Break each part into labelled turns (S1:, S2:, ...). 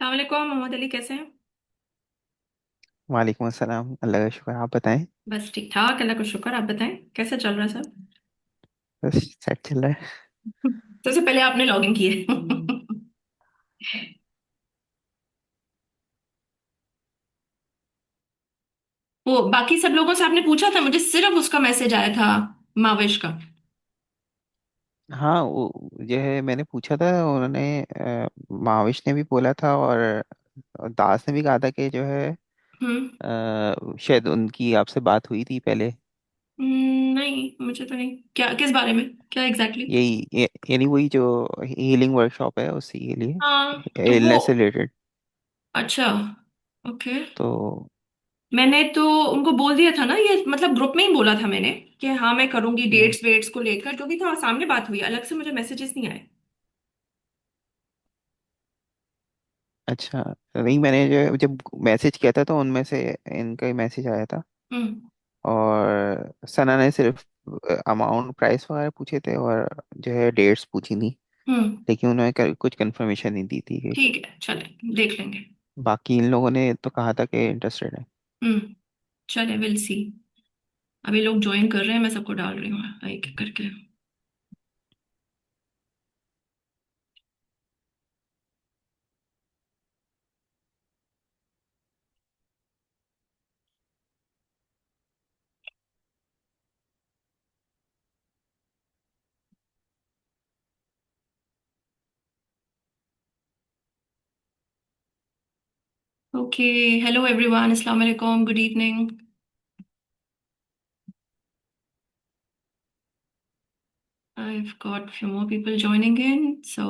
S1: सलामकुम मोहम्मद अली, कैसे हैं?
S2: वालेकुम अस्सलाम। अल्लाह का शुक्र, आप बताएं।
S1: बस ठीक ठाक, अल्लाह का शुक्र। आप बताएं, कैसा चल रहा है सब?
S2: बस सेट चल रहा है।
S1: सबसे पहले आपने लॉगिन किए। वो बाकी सब लोगों से आपने पूछा था? मुझे सिर्फ उसका मैसेज आया था, माविश का।
S2: हाँ, वो जो है मैंने पूछा था, उन्होंने महाविश ने भी बोला था, और दास ने भी कहा था कि जो है
S1: हम्म।
S2: शायद उनकी आपसे बात हुई थी पहले।
S1: नहीं, मुझे तो नहीं। क्या, किस बारे में, क्या एग्जैक्टली exactly?
S2: यानी वही जो हीलिंग वर्कशॉप है उसी के
S1: हाँ,
S2: लिए,
S1: तो वो।
S2: इलनेस से रिलेटेड।
S1: अच्छा। ओके।
S2: तो
S1: मैंने तो उनको बोल दिया था ना, ये मतलब ग्रुप में ही बोला था मैंने कि हाँ मैं करूंगी, डेट्स वेट्स को लेकर जो भी था सामने बात हुई, अलग से मुझे मैसेजेस नहीं आए।
S2: अच्छा, नहीं मैंने जो जब मैसेज किया था तो उनमें से इनका ही मैसेज आया था।
S1: हम्म।
S2: और सना ने सिर्फ अमाउंट प्राइस वगैरह पूछे थे, और जो है डेट्स पूछी थी।
S1: हम्म।
S2: लेकिन उन्होंने कुछ कंफर्मेशन नहीं दी थी कि
S1: ठीक है, चले देख लेंगे।
S2: बाकी इन लोगों ने तो कहा था कि इंटरेस्टेड है।
S1: हम्म। चले, विल सी। अभी लोग ज्वाइन कर रहे हैं, मैं सबको डाल रही हूँ एक एक करके। ओके। हेलो एवरीवन, अस्सलाम वालेकुम, good evening. I've got few more people joining in, so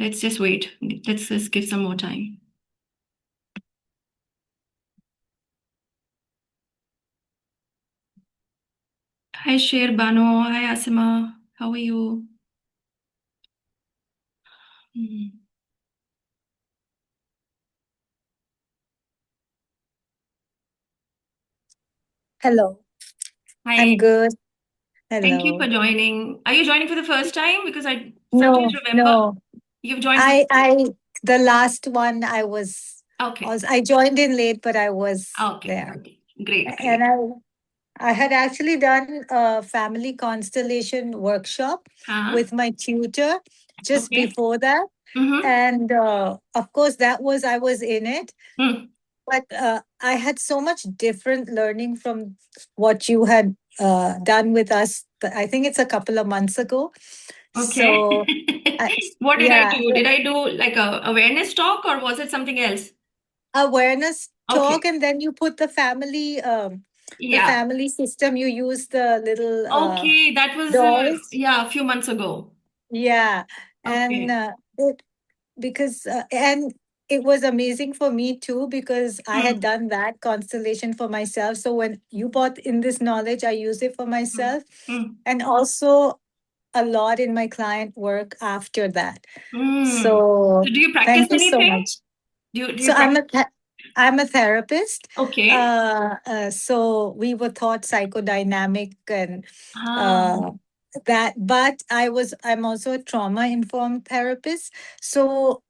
S1: let's just wait. Let's just give some more time. Hi Sher Bano, hi Asima, how are you? Hmm.
S2: Hello. I'm
S1: Hi,
S2: good.
S1: thank you for
S2: Hello.
S1: joining. Are you joining for the first time? Because I sometimes
S2: No,
S1: remember
S2: no.
S1: you've joined
S2: I
S1: before.
S2: I the last one
S1: Okay.
S2: I joined in late, but I was
S1: Okay.
S2: there.
S1: Okay. Great.
S2: And
S1: Great.
S2: I had actually done a family constellation workshop
S1: Huh?
S2: with my tutor just
S1: Okay.
S2: before that.
S1: Mm-hmm.
S2: And of course, I was in it.
S1: Hmm.
S2: But I had so much different learning from what you had done with us. I think it's a couple of months ago.
S1: Okay.
S2: So,
S1: What did I
S2: yeah,
S1: do? Did I do like a awareness talk or was it something else?
S2: awareness talk,
S1: Okay.
S2: and then you put the
S1: Yeah.
S2: family system. You use the little
S1: Okay. That was,
S2: dolls.
S1: yeah, a few months ago.
S2: Yeah, and
S1: Okay.
S2: it because and it was amazing for me too because I had
S1: Hmm.
S2: done that constellation for myself. So when you brought in this knowledge, I use it for
S1: Hmm.
S2: myself
S1: Hmm.
S2: and also a lot in my client work after that.
S1: Hmm.
S2: So
S1: So do you practice
S2: thank you so
S1: anything?
S2: much.
S1: Do
S2: So
S1: you practice?
S2: I'm a therapist.
S1: Okay.
S2: So we were taught psychodynamic and
S1: Ah,
S2: uh, that, but I'm also a trauma informed therapist. So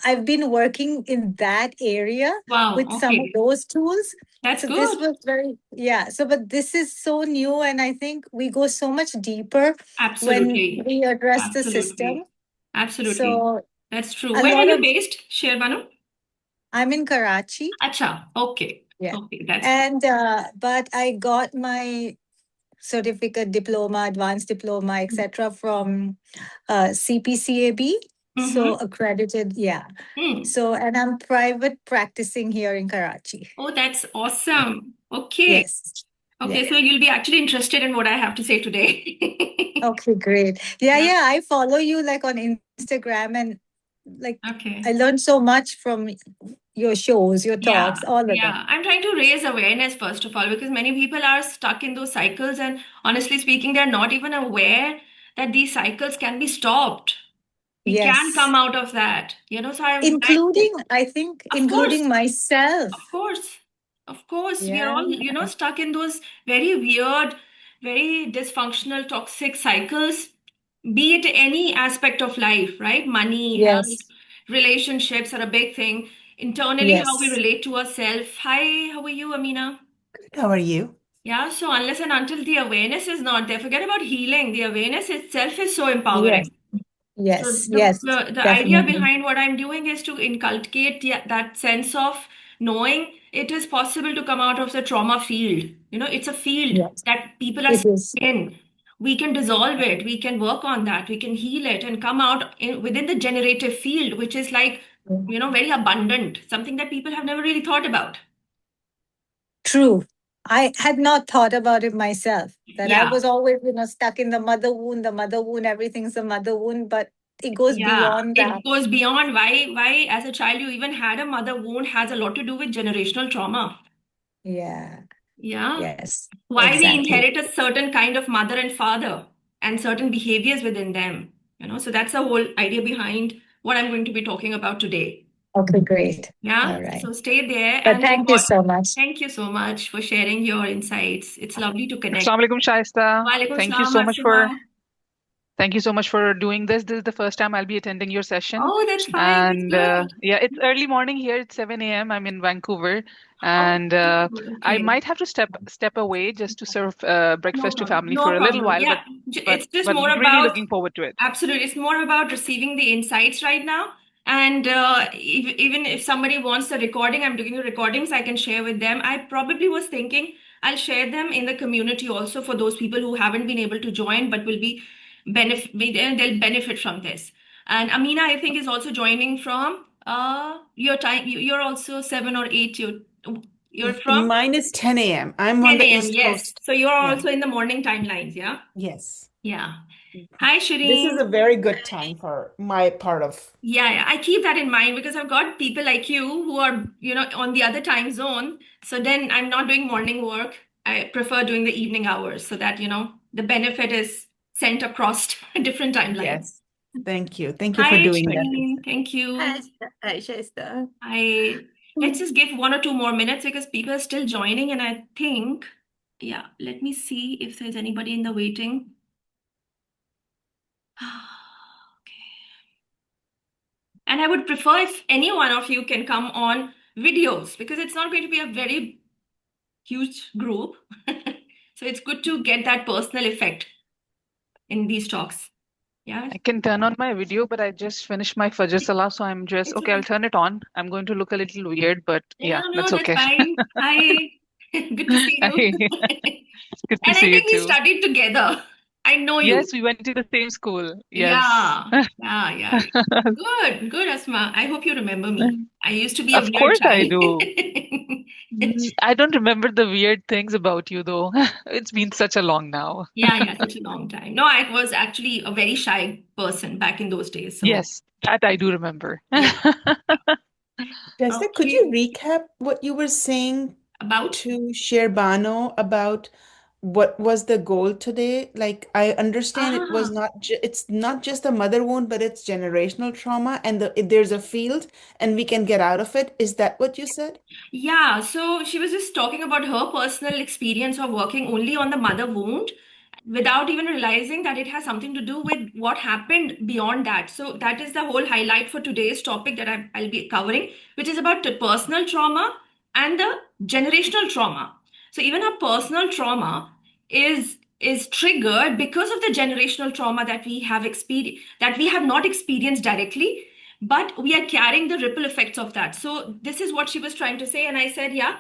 S2: I've been working in that area
S1: wow.
S2: with some of
S1: Okay.
S2: those tools.
S1: That's
S2: So this
S1: good.
S2: was very, yeah. So, but this is so new. And I think we go so much deeper when
S1: Absolutely.
S2: we address the system.
S1: Absolutely. Absolutely.
S2: So
S1: That's true.
S2: a
S1: Where are
S2: lot
S1: you
S2: of,
S1: based, Sherbanu?
S2: I'm in Karachi.
S1: Acha. Okay.
S2: Yeah.
S1: Okay. That's good.
S2: And, but I got my certificate, diploma, advanced diploma, etc., from CPCAB. So
S1: Mm-hmm.
S2: accredited, yeah.
S1: Hmm.
S2: So, and I'm private practicing here in Karachi.
S1: Oh, that's awesome. Okay.
S2: Yes. Yeah.
S1: Okay. So you'll be actually interested in what I have to say today.
S2: Okay, great. Yeah,
S1: Yeah.
S2: yeah. I follow you like on Instagram and like I
S1: Okay.
S2: learned so much from your shows, your
S1: Yeah,
S2: talks, all of that.
S1: yeah. I'm trying to raise awareness first of all because many people are stuck in those cycles, and honestly speaking, they're not even aware that these cycles can be stopped. We can come
S2: Yes.
S1: out of that, you know. So
S2: Including, I think,
S1: of course,
S2: including myself.
S1: of course, of course, we are
S2: Yeah.
S1: all, stuck in those very weird, very dysfunctional, toxic cycles, be it any aspect of life, right? Money, health,
S2: Yes.
S1: relationships are a big thing. Internally, how we
S2: Yes.
S1: relate to ourselves. Hi, how are you, Amina?
S3: How are you?
S1: Yeah, so unless and until the awareness is not there, forget about healing. The awareness itself is so
S2: Yes.
S1: empowering. So
S2: Yes.
S1: the
S2: Yes.
S1: the idea
S2: Definitely.
S1: behind what I'm doing is to inculcate that sense of knowing it is possible to come out of the trauma field. You know, it's a field
S2: Yes.
S1: that people are
S2: It
S1: stuck
S2: is.
S1: in. We can dissolve it. We can work on that. We can heal it and come out within the generative field, which is like, very abundant, something that people have never really thought about.
S2: True. I had not thought about it myself, that I
S1: Yeah.
S2: was always, stuck in the mother wound, everything's the mother wound, but it goes
S1: Yeah,
S2: beyond that.
S1: it goes beyond why as a child you even had a mother wound has a lot to do with generational trauma.
S2: Yeah.
S1: Yeah.
S2: Yes.
S1: Why we
S2: Exactly.
S1: inherit a certain kind of mother and father and certain behaviors within them. So that's the whole idea behind what I'm going to be talking about today.
S2: Okay, great.
S1: Yeah.
S2: All right.
S1: So stay there
S2: But
S1: and
S2: thank you
S1: record.
S2: so much.
S1: Thank you so much for sharing your insights. It's lovely to connect.
S4: Assalamu alaikum, Shaista.
S1: Walaikum
S4: Thank you
S1: salam,
S4: so much for
S1: Asima.
S4: thank you so much for doing this. This is the first time I'll be attending your session,
S1: Oh, that's fine. That's
S4: and
S1: good.
S4: yeah, it's early morning here. It's 7 a.m. I'm in Vancouver,
S1: Oh,
S4: and I
S1: okay.
S4: might have to step away just to serve
S1: No
S4: breakfast to
S1: problem.
S4: family
S1: No
S4: for a little
S1: problem.
S4: while,
S1: Yeah,
S4: but
S1: it's just
S4: but
S1: more
S4: really
S1: about,
S4: looking forward to it.
S1: absolutely, it's more about receiving the insights right now. And even if somebody wants the recording, I'm doing the recordings, I can share with them. I probably was thinking I'll share them in the community also for those people who haven't been able to join but will be they'll benefit from this. And Amina, I think, is also joining from your time. You're also 7 or 8. You're from
S3: Mine is 10 a.m. I'm on
S1: 10
S3: the
S1: a.m.
S3: East
S1: Yes.
S3: Coast.
S1: So you're
S3: Yeah.
S1: also in the morning timelines, yeah?
S3: Yes.
S1: Yeah. Hi,
S3: This is
S1: Shireen.
S3: a very good time for my part of.
S1: Yeah, I keep that in mind because I've got people like you who are, on the other time zone. So then I'm not doing morning work. I prefer doing the evening hours so that, the benefit is sent across different timelines.
S3: Yes. Thank you. Thank you for
S1: Hi,
S3: doing that.
S1: Shireen. Thank
S5: Hi,
S1: you.
S5: hi, Shaista.
S1: Let's just give 1 or 2 more minutes because people are still joining, and I think, yeah, let me see if there's anybody in the waiting. And I would prefer if any one of you can come on videos because it's not going to be a very huge group. So it's good to get that personal effect in these talks. Yeah,
S4: I can turn on my video, but I just finished my Fajr Salah, so I'm just
S1: it's
S4: okay. I'll
S1: okay.
S4: turn it on. I'm going to look a little weird, but
S1: Yeah,
S4: yeah,
S1: no,
S4: that's
S1: that's
S4: okay.
S1: fine. Hi, good to see you.
S4: Hi. Good to
S1: And I
S4: see you
S1: think we
S4: too.
S1: studied together. I know you.
S4: Yes, we went to the same school. Yes.
S1: Yeah, yeah, yeah. Good, good, Asma. I hope you remember me. I used to be a
S4: Of
S1: weird
S4: course I
S1: child.
S4: do. I don't remember the weird things about you though. It's been such a long now.
S1: Yeah, yeah, such a long time. No, I was actually a very shy person back in those days. So,
S4: Yes, that I do remember.
S1: yeah.
S3: Jessica, could you
S1: Okay.
S3: recap what you were saying
S1: About?
S3: to Sherbano about what was the goal today? Like, I understand it was
S1: Ah,
S3: not it's not just a mother wound, but it's generational trauma, and there's a field, and we can get out of it. Is that what you said?
S1: yeah. So she was just talking about her personal experience of working only on the mother wound without even realizing that it has something to do with what happened beyond that. So that is the whole highlight for today's topic that I'll be covering, which is about the personal trauma and the generational trauma. So even our personal trauma is triggered because of the generational trauma that we have experienced, that we have not experienced directly, but we are carrying the ripple effects of that. So this is what she was trying to say, and I said, yeah,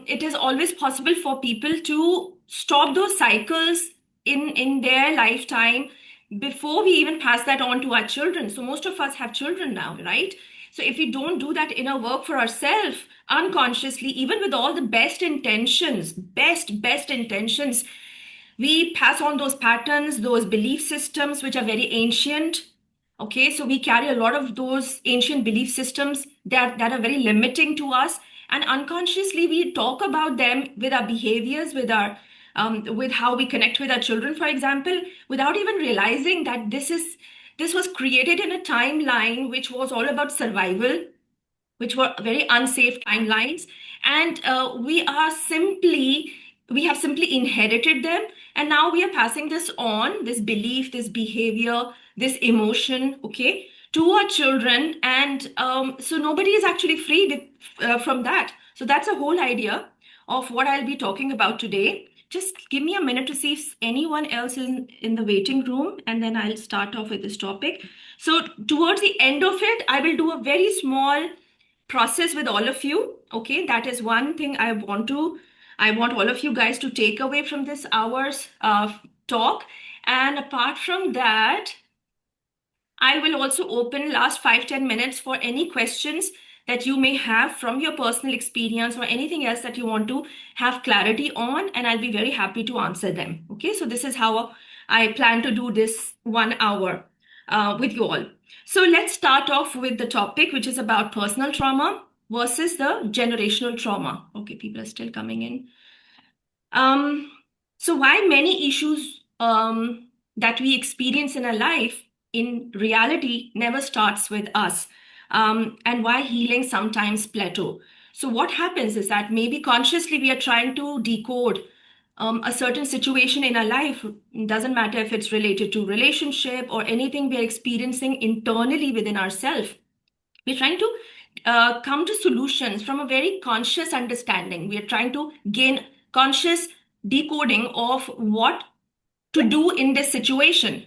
S1: it is always possible for people to stop those cycles in their lifetime before we even pass that on to our children. So most of us have children now, right? So if we don't do that inner work for ourselves unconsciously, even with all the best intentions, best intentions, we pass on those patterns, those belief systems which are very ancient. Okay, so we carry a lot of those ancient belief systems that are very limiting to us, and unconsciously we talk about them with our behaviors, with how we connect with our children, for example, without even realizing that this was created in a timeline which was all about survival, which were very unsafe timelines, and we have simply inherited them, and now we are passing this on, this belief, this behavior, this emotion, okay, to our children, and so nobody is actually free from that. So that's a whole idea of what I'll be talking about today. Just give me a minute to see if anyone else is in the waiting room, and then I'll start off with this topic. So towards the end of it, I will do a very small process with all of you. Okay, that is one thing I want all of you guys to take away from this hour's talk. And apart from that, I will also open last 5-10 minutes for any questions that you may have from your personal experience or anything else that you want to have clarity on, and I'll be very happy to answer them. Okay, so this is how I plan to do this 1 hour with you all. So let's start off with the topic, which is about personal trauma versus the generational trauma. Okay, people are still coming in. Um, so why many issues that we experience in our life in reality never starts with us, and why healing sometimes plateau. So what happens is that maybe consciously we are trying to decode a certain situation in our life. It doesn't matter if it's related to relationship or anything we are experiencing internally within ourselves. We're trying to come to solutions from a very conscious understanding. We are trying to gain conscious decoding of what to do in this situation.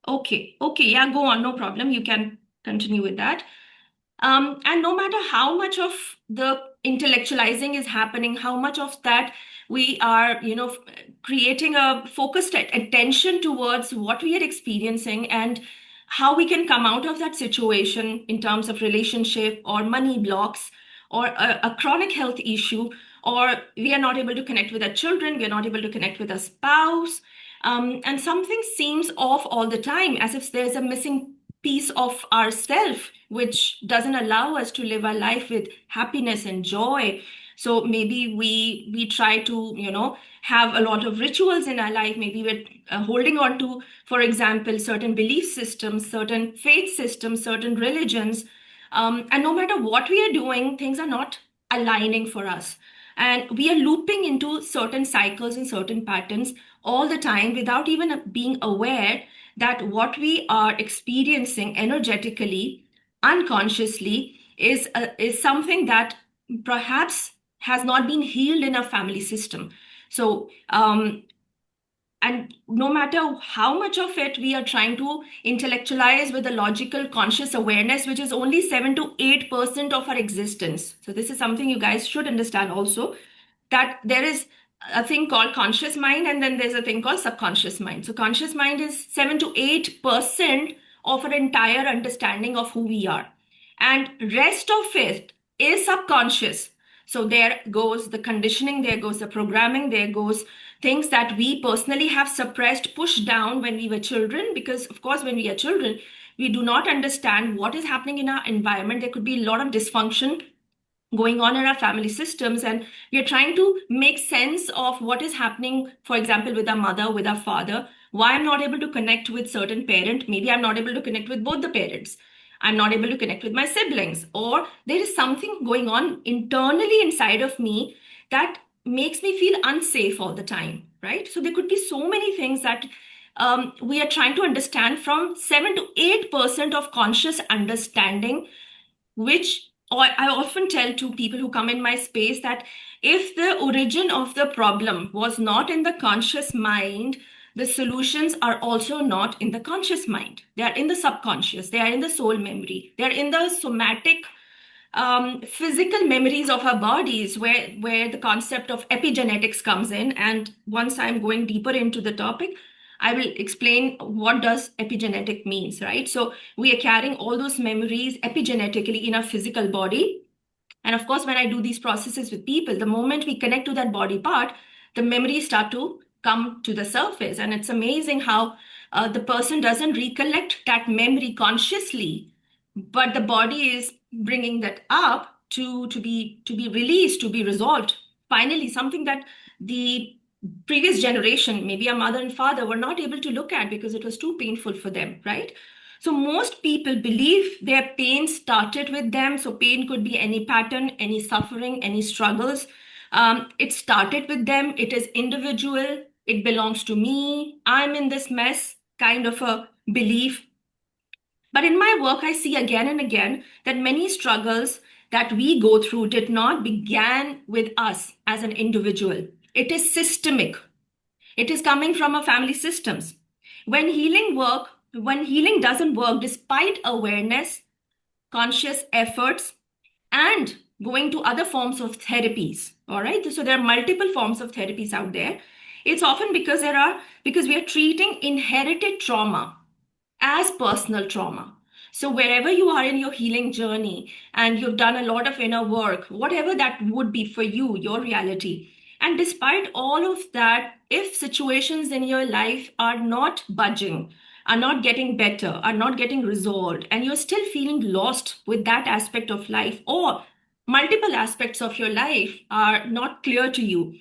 S1: Okay, yeah, go on, no problem. You can continue with that. And no matter how much of the intellectualizing is happening, how much of that we are, creating a focused attention towards what we are experiencing and how we can come out of that situation in terms of relationship or money blocks or a chronic health issue, or we are not able to connect with our children, we are not able to connect with our spouse, and something seems off all the time, as if there's a missing piece of ourself which doesn't allow us to live our life with happiness and joy. So maybe we try to have a lot of rituals in our life. Maybe we're holding on to, for example, certain belief systems, certain faith systems, certain religions, and no matter what we are doing, things are not aligning for us, and we are looping into certain cycles and certain patterns all the time without even being aware that what we are experiencing energetically, unconsciously, is something that perhaps has not been healed in our family system. So, and no matter how much of it we are trying to intellectualize with a logical conscious awareness, which is only 7 to 8% of our existence. So, this is something you guys should understand also, that there is a thing called conscious mind, and then there's a thing called subconscious mind. So conscious mind is 7 to 8% of our entire understanding of who we are, and rest of it is subconscious. So there goes the conditioning, there goes the programming, there goes things that we personally have suppressed, pushed down when we were children, because of course when we are children we do not understand what is happening in our environment. There could be a lot of dysfunction going on in our family systems, and we are trying to make sense of what is happening, for example, with our mother, with our father. Why I'm not able to connect with certain parent? Maybe I'm not able to connect with both the parents. I'm not able to connect with my siblings, or there is something going on internally inside of me that makes me feel unsafe all the time, right? So there could be so many things that we are trying to understand from 7 to 8% of conscious understanding, which I often tell to people who come in my space that if the origin of the problem was not in the conscious mind, the solutions are also not in the conscious mind. They are in the subconscious, they are in the soul memory, they are in the somatic physical memories of our bodies, where the concept of epigenetics comes in. And once I'm going deeper into the topic, I will explain what does epigenetic means, right? So we are carrying all those memories epigenetically in our physical body. And of course, when I do these processes with people, the moment we connect to that body part, the memories start to come to the surface. And it's amazing how the person doesn't recollect that memory consciously, but the body is bringing that up to be released, to be resolved. Finally, something that the previous generation, maybe our mother and father, were not able to look at because it was too painful for them, right? So most people believe their pain started with them. So pain could be any pattern, any suffering, any struggles. It started with them. It is individual. It belongs to me. I'm in this mess kind of a belief. But in my work, I see again and again that many struggles that we go through did not begin with us as an individual. It is systemic. It is coming from our family systems. When healing doesn't work despite awareness, conscious efforts, and going to other forms of therapies, all right? So there are multiple forms of therapies out there. It's often because we are treating inherited trauma as personal trauma. So, wherever you are in your healing journey and you've done a lot of inner work, whatever that would be for you, your reality, and despite all of that, if situations in your life are not budging, are not getting better, are not getting resolved, and you're still feeling lost with that aspect of life, or multiple aspects of your life are not clear to you,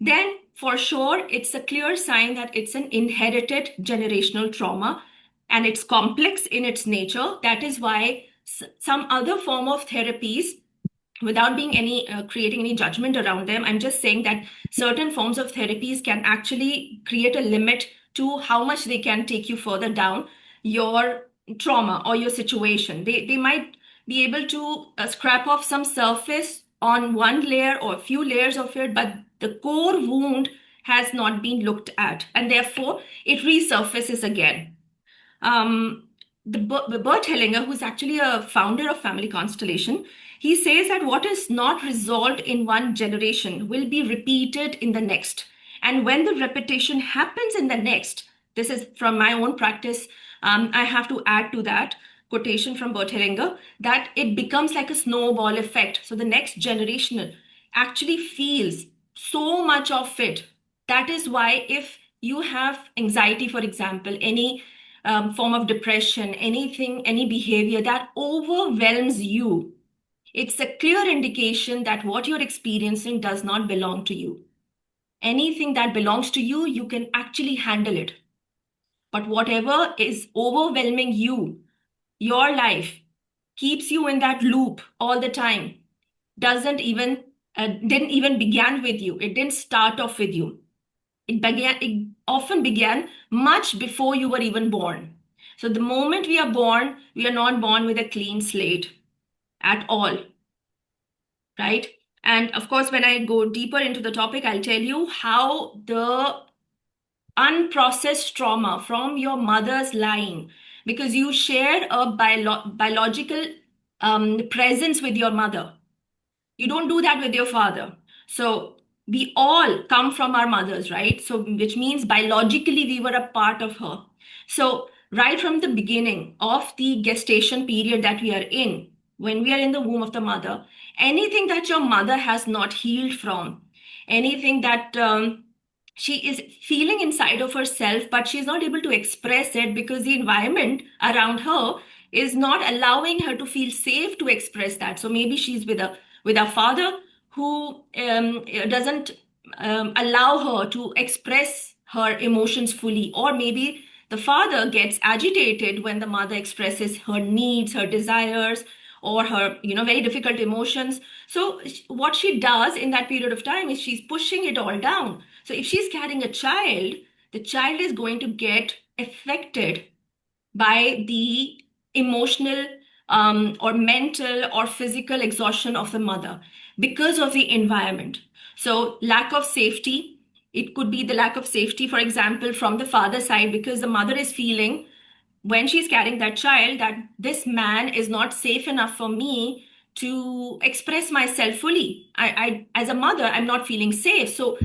S1: then for sure it's a clear sign that it's an inherited generational trauma and it's complex in its nature. That is why some other form of therapies, without being any creating any judgment around them, I'm just saying that certain forms of therapies can actually create a limit to how much they can take you further down your trauma or your situation. They might be able to scrap off some surface on one layer or a few layers of it, but the core wound has not been looked at, and therefore it resurfaces again. um, Bert Hellinger, who's actually a founder of Family Constellation, he says that what is not resolved in one generation will be repeated in the next. And when the repetition happens in the next, this is from my own practice, I have to add to that quotation from Bert Hellinger, that it becomes like a snowball effect. So the next generation actually feels so much of it. That is why if you have anxiety, for example, any form of depression, anything, any behavior that overwhelms you, it's a clear indication that what you're experiencing does not belong to you. Anything that belongs to you, you can actually handle it. But whatever is overwhelming you, your life, keeps you in that loop all the time, didn't even begin with you. It didn't start off with you. It often began much before you were even born. So the moment we are born, we are not born with a clean slate at all, right? And of course, when I go deeper into the topic, I'll tell you how the unprocessed trauma from your mother's line, because you share a biological presence with your mother. You don't do that with your father. So we all come from our mothers, right? So which means biologically we were a part of her. So right from the beginning of the gestation period that we are in, when we are in the womb of the mother, anything that your mother has not healed from, anything that she is feeling inside of herself, but she's not able to express it because the environment around her is not allowing her to feel safe to express that. So maybe she's with a father who doesn't allow her to express her emotions fully, or maybe the father gets agitated when the mother expresses her needs, her desires, or her very difficult emotions. So what she does in that period of time is she's pushing it all down. So if she's carrying a child, the child is going to get affected by the emotional or mental or physical exhaustion of the mother because of the environment. So, lack of safety, it could be the lack of safety, for example, from the father side, because the mother is feeling when she's carrying that child that this man is not safe enough for me to express myself fully. As a mother, I'm not feeling safe. So,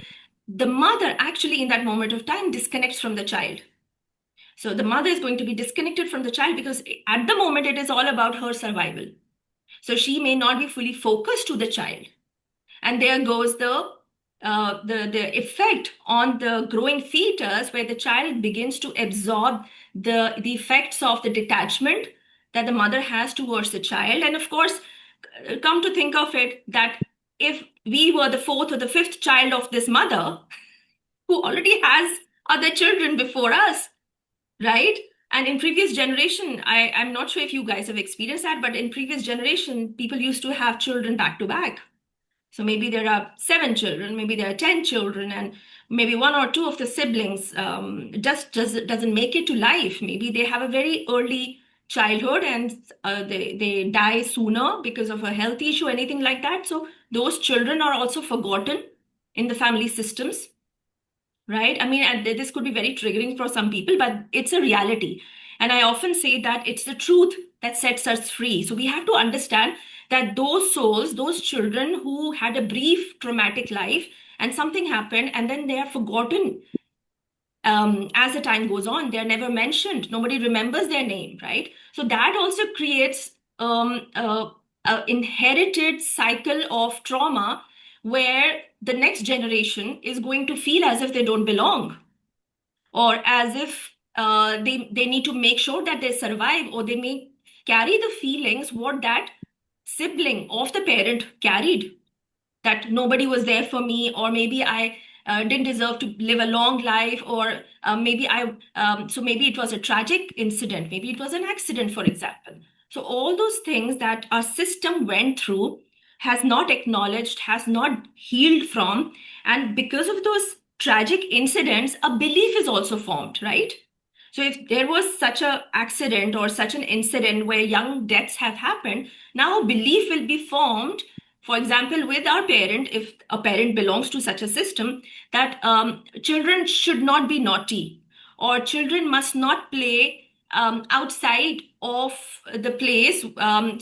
S1: the mother actually, in that moment of time, disconnects from the child. So the mother is going to be disconnected from the child because at the moment it is all about her survival. So she may not be fully focused to the child, and there goes the effect on the growing fetus, where the child begins to absorb the effects of the detachment that the mother has towards the child. And of course, come to think of it, that if we were the fourth or the fifth child of this mother who already has other children before us, right? And in previous generation, I'm not sure if you guys have experienced that, but in previous generation, people used to have children back to back. So maybe there are seven children, maybe there are 10 children, and maybe one or two of the siblings just doesn't make it to life. Maybe they have a very early childhood, and they die sooner because of a health issue, anything like that. So those children are also forgotten in the family systems, right? I mean, and this could be very triggering for some people, but it's a reality. And I often say that it's the truth that sets us free. So we have to understand that those souls, those children who had a brief traumatic life and something happened and then they are forgotten, as the time goes on, they're never mentioned. Nobody remembers their name, right? So that also creates a inherited cycle of trauma where the next generation is going to feel as if they don't belong, or as if they need to make sure that they survive, or they may carry the feelings what that sibling of the parent carried, that nobody was there for me, or maybe I didn't deserve to live a long life, or so maybe it was a tragic incident, maybe it was an accident, for example. So all those things that our system went through, has not acknowledged, has not healed from, and because of those tragic incidents, a belief is also formed, right? So if there was such a accident or such an incident where young deaths have happened, now a belief will be formed, for example, with our parent, if a parent belongs to such a system, that children should not be naughty, or children must not play outside of the place,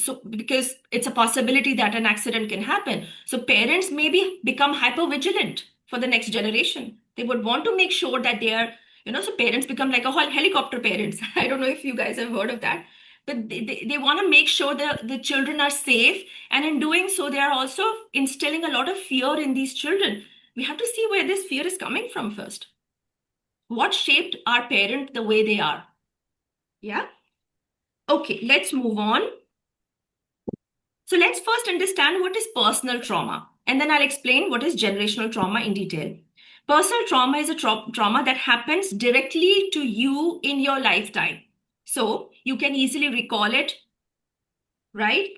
S1: so because it's a possibility that an accident can happen. So parents maybe become hyper vigilant for the next generation. They would want to make sure that they are, so parents become like a whole helicopter parents. I don't know if you guys have heard of that, but they want to make sure the children are safe, and in doing so, they are also instilling a lot of fear in these children. We have to see where this fear is coming from first. What shaped our parent the way they are? Yeah. Okay, let's move on. So let's first understand what is personal trauma, and then I'll explain what is generational trauma in detail. Personal trauma is a trauma that happens directly to you in your lifetime. So you can easily recall it, right?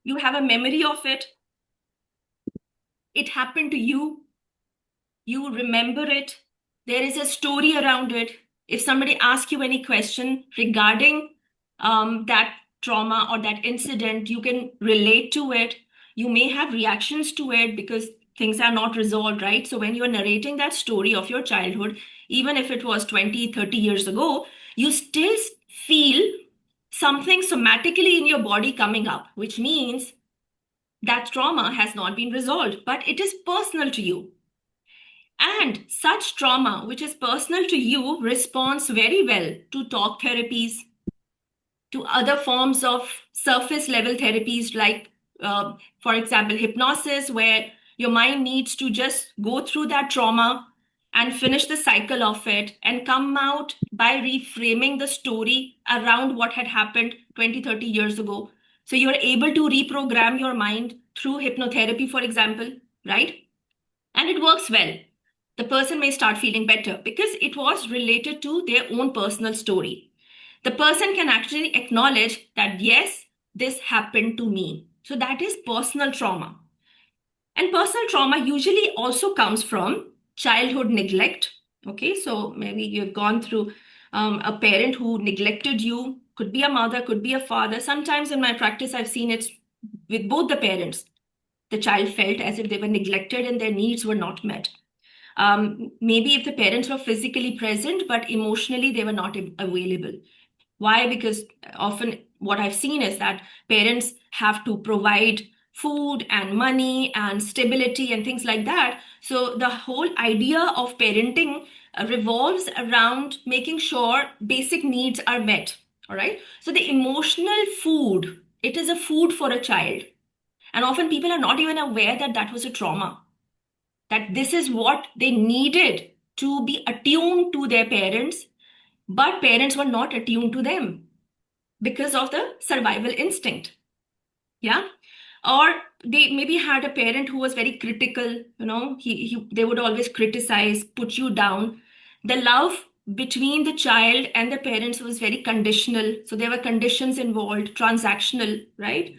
S1: You have a memory of it. It happened to you. You remember it. There is a story around it. If somebody asks you any question regarding that trauma or that incident, you can relate to it. You may have reactions to it because things are not resolved, right? So when you're narrating that story of your childhood, even if it was 20, 30 years ago, you still feel something somatically in your body coming up, which means that trauma has not been resolved, but it is personal to you. And such trauma, which is personal to you, responds very well to talk therapies, to other forms of surface level therapies, like, for example, hypnosis, where your mind needs to just go through that trauma and finish the cycle of it and come out by reframing the story around what had happened 20, 30 years ago. So you're able to reprogram your mind through hypnotherapy, for example, right? And it works well. The person may start feeling better because it was related to their own personal story. The person can actually acknowledge that, yes, this happened to me. So that is personal trauma. And personal trauma usually also comes from childhood neglect. Okay, so maybe you've gone through a parent who neglected you, could be a mother, could be a father. Sometimes in my practice, I've seen it with both the parents. The child felt as if they were neglected and their needs were not met. Maybe if the parents were physically present, but emotionally they were not available. Why? Because often what I've seen is that parents have to provide food and money and stability and things like that. So the whole idea of parenting revolves around making sure basic needs are met. All right. So the emotional food, it is a food for a child. And often people are not even aware that that was a trauma, that this is what they needed to be attuned to their parents, but parents were not attuned to them because of the survival instinct. Yeah. Or they maybe had a parent who was very critical, they would always criticize, put you down. The love between the child and the parents was very conditional. So there were conditions involved, transactional, right?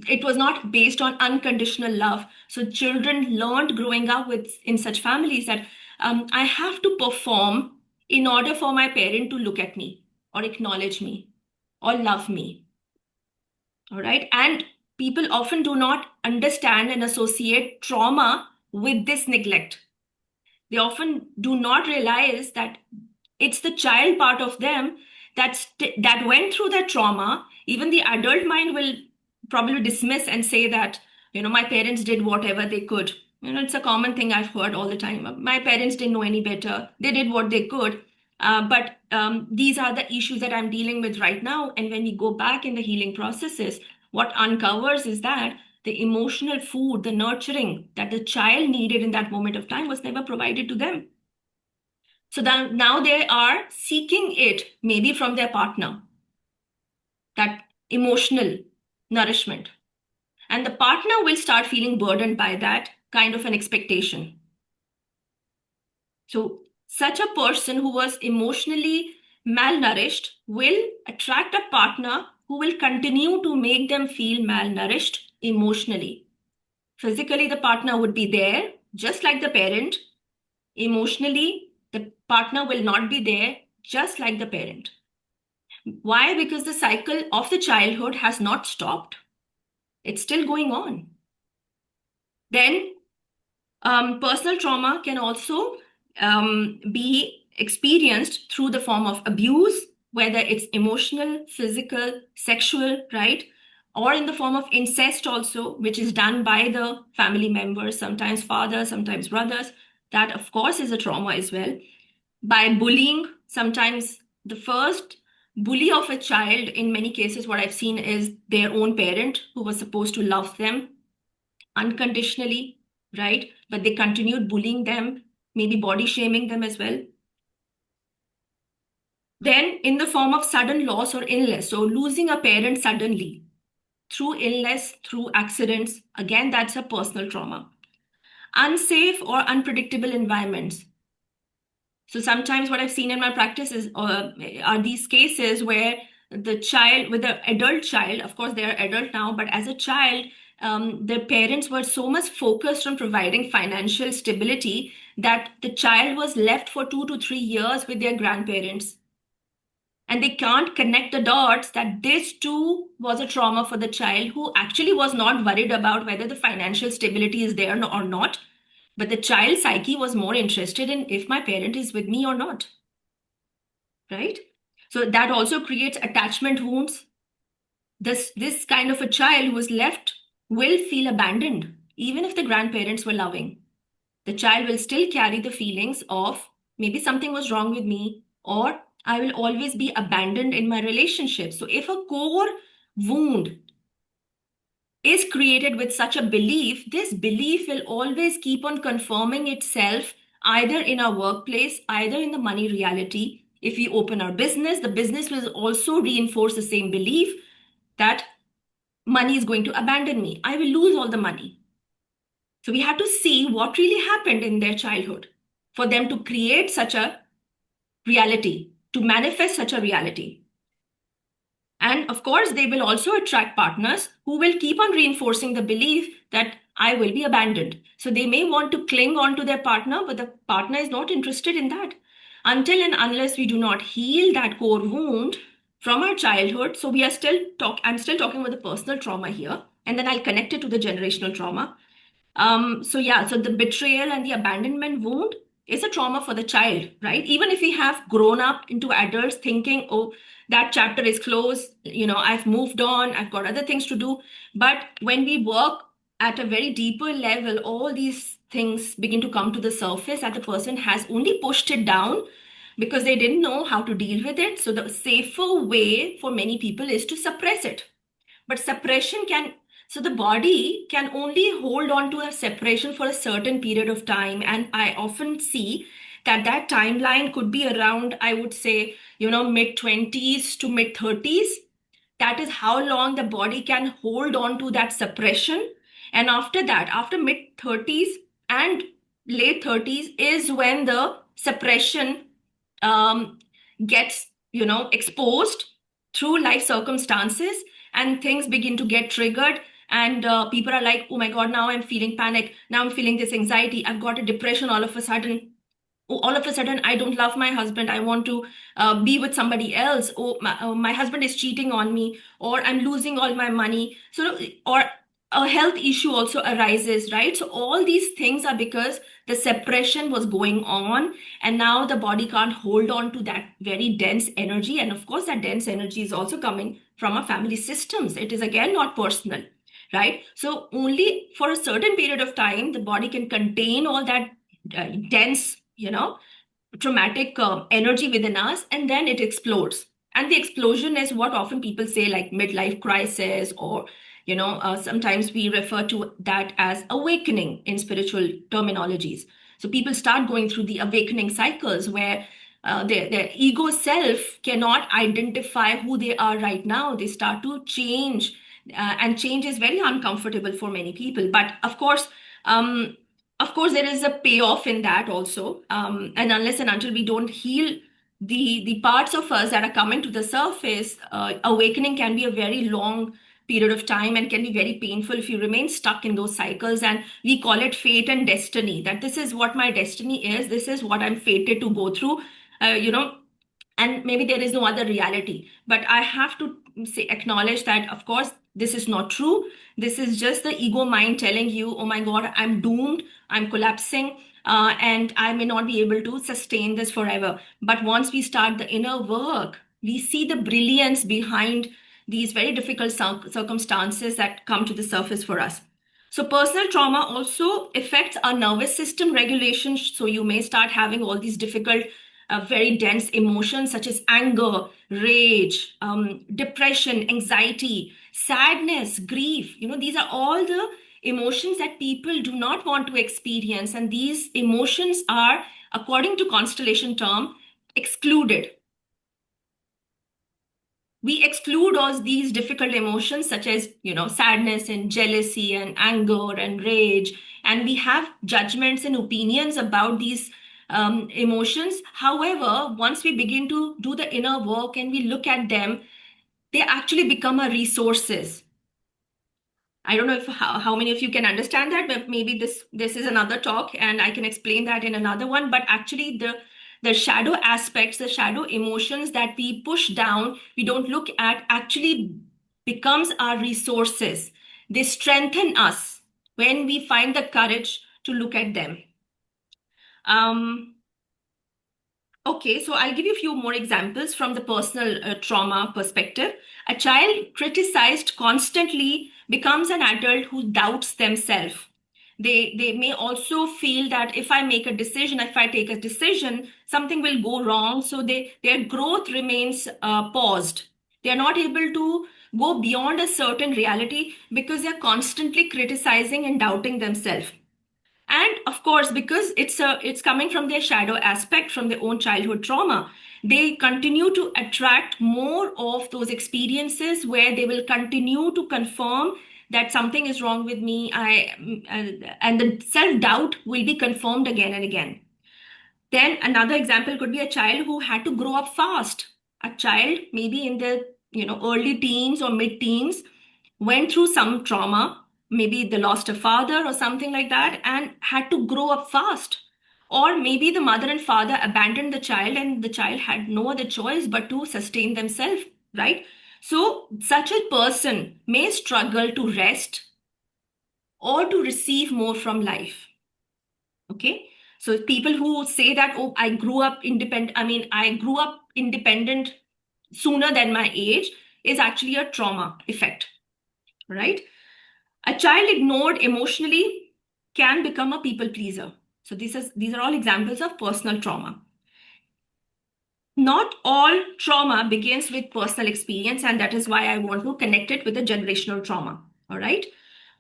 S1: It was not based on unconditional love. So children learned growing up with in such families that I have to perform in order for my parent to look at me or acknowledge me. or love me. All right. And people often do not understand and associate trauma with this neglect. They often do not realize that it's the child part of them that went through that trauma. Even the adult mind will probably dismiss and say that, my parents did whatever they could. It's a common thing I've heard all the time. My parents didn't know any better. They did what they could. But these are the issues that I'm dealing with right now. And when we go back in the healing processes, what uncovers is that the emotional food, the nurturing that the child needed in that moment of time was never provided to them. So that now they are seeking it maybe from their partner, that emotional nourishment. And the partner will start feeling burdened by that kind of an expectation. So such a person who was emotionally malnourished will attract a partner who will continue to make them feel malnourished emotionally. Physically, the partner would be there, just like the parent. Emotionally, the partner will not be there, just like the parent. Why? Because the cycle of the childhood has not stopped. It's still going on. Then, personal trauma can also be experienced through the form of abuse, whether it's emotional, physical, sexual, right? Or in the form of incest also, which is done by the family members, sometimes fathers, sometimes brothers. That, of course, is a trauma as well. By bullying, sometimes the first bully of a child, in many cases, what I've seen is their own parent who was supposed to love them unconditionally, right? But they continued bullying them, maybe body shaming them as well. Then, in the form of sudden loss or illness, so losing a parent suddenly through illness, through accidents, again, that's a personal trauma. Unsafe or unpredictable environments. So sometimes what I've seen in my practice is are these cases where the child, with the adult child, of course they are adult now, but as a child, their parents were so much focused on providing financial stability that the child was left for 2 to 3 years with their grandparents. And they can't connect the dots that this too was a trauma for the child who actually was not worried about whether the financial stability is there or not. But the child's psyche was more interested in if my parent is with me or not. Right? So that also creates attachment wounds. This kind of a child who is left will feel abandoned, even if the grandparents were loving. The child will still carry the feelings of maybe something was wrong with me, or I will always be abandoned in my relationship. So if a core wound is created with such a belief, this belief will always keep on confirming itself either in our workplace, either in the money reality. If we open our business, the business will also reinforce the same belief that money is going to abandon me. I will lose all the money. So we have to see what really happened in their childhood for them to create such a reality, to manifest such a reality. And of course, they will also attract partners who will keep on reinforcing the belief that I will be abandoned. So they may want to cling on to their partner, but the partner is not interested in that. Until and unless we do not heal that core wound from our childhood. So I'm still talking about the personal trauma here, and then I'll connect it to the generational trauma. So the betrayal and the abandonment wound is a trauma for the child, right? Even if we have grown up into adults thinking, oh, that chapter is closed, I've moved on, I've got other things to do. But when we work at a very deeper level, all these things begin to come to the surface that the person has only pushed it down because they didn't know how to deal with it. So the safer way for many people is to suppress it. But so the body can only hold on to a separation for a certain period of time. And I often see that timeline could be around, I would say, mid 20s to mid 30s. That is how long the body can hold on to that suppression. And after that, after mid 30s and late 30s is when the suppression gets, exposed through life circumstances, and things begin to get triggered. And people are like, oh my God, now I'm feeling panic. Now I'm feeling this anxiety. I've got a depression all of a sudden. all of a sudden I don't love my husband, I want to be with somebody else, or my husband is cheating on me, or I'm losing all my money, so or a health issue also arises, right? So all these things are because the suppression was going on, and now the body can't hold on to that very dense energy. And of course that dense energy is also coming from our family systems. It is again not personal, right? So only for a certain period of time the body can contain all that dense, traumatic energy within us, and then it explodes. And the explosion is what often people say like midlife crisis, or sometimes we refer to that as awakening in spiritual terminologies. So people start going through the awakening cycles where their ego self cannot identify who they are right now. They start to change, and change is very uncomfortable for many people. But um, of course there is a payoff in that also, and unless and until we don't heal the parts of us that are coming to the surface, awakening can be a very long period of time and can be very painful if you remain stuck in those cycles. And we call it fate and destiny, that this is what my destiny is, this is what I'm fated to go through, uh, you know and maybe there is no other reality. But I have to say, acknowledge that of course this is not true. This is just the ego mind telling you, oh my god, I'm doomed, I'm collapsing, and I may not be able to sustain this forever. But once we start the inner work, we see the brilliance behind these very difficult circumstances that come to the surface for us. So personal trauma also affects our nervous system regulation. So you may start having all these difficult, very dense emotions such as anger, rage, depression, anxiety, sadness, grief. These are all the emotions that people do not want to experience. And these emotions are, according to constellation term, excluded. We exclude all these difficult emotions such as sadness and jealousy and anger and rage, and we have judgments and opinions about these emotions. However, once we begin to do the inner work and we look at them, they actually become our resources. I don't know if how many of you can understand that, but maybe this is another talk and I can explain that in another one. But actually the shadow aspects, the shadow emotions that we push down, we don't look at, actually becomes our resources. They strengthen us when we find the courage to look at them. Okay, so I'll give you a few more examples from the personal trauma perspective. A child criticized constantly becomes an adult who doubts themselves. They may also feel that if I make a decision, if I take a decision, something will go wrong. So their growth remains paused. They are not able to go beyond a certain reality because they're constantly criticizing and doubting themselves. And of course, because it's coming from their shadow aspect, from their own childhood trauma, they continue to attract more of those experiences where they will continue to confirm that something is wrong with me. And the self doubt will be confirmed again and again. Then another example could be a child who had to grow up fast. A child, maybe in the early teens or mid teens, went through some trauma, maybe they lost a father or something like that, and had to grow up fast. Or maybe the mother and father abandoned the child, and the child had no other choice but to sustain themselves, right? So, such a person may struggle to rest or to receive more from life. Okay. So people who say that, oh, I grew up independent, I grew up independent sooner than my age, is actually a trauma effect, right? A child ignored emotionally can become a people pleaser. So these are all examples of personal trauma. Not all trauma begins with personal experience, and that is why I want to connect it with the generational trauma. All right.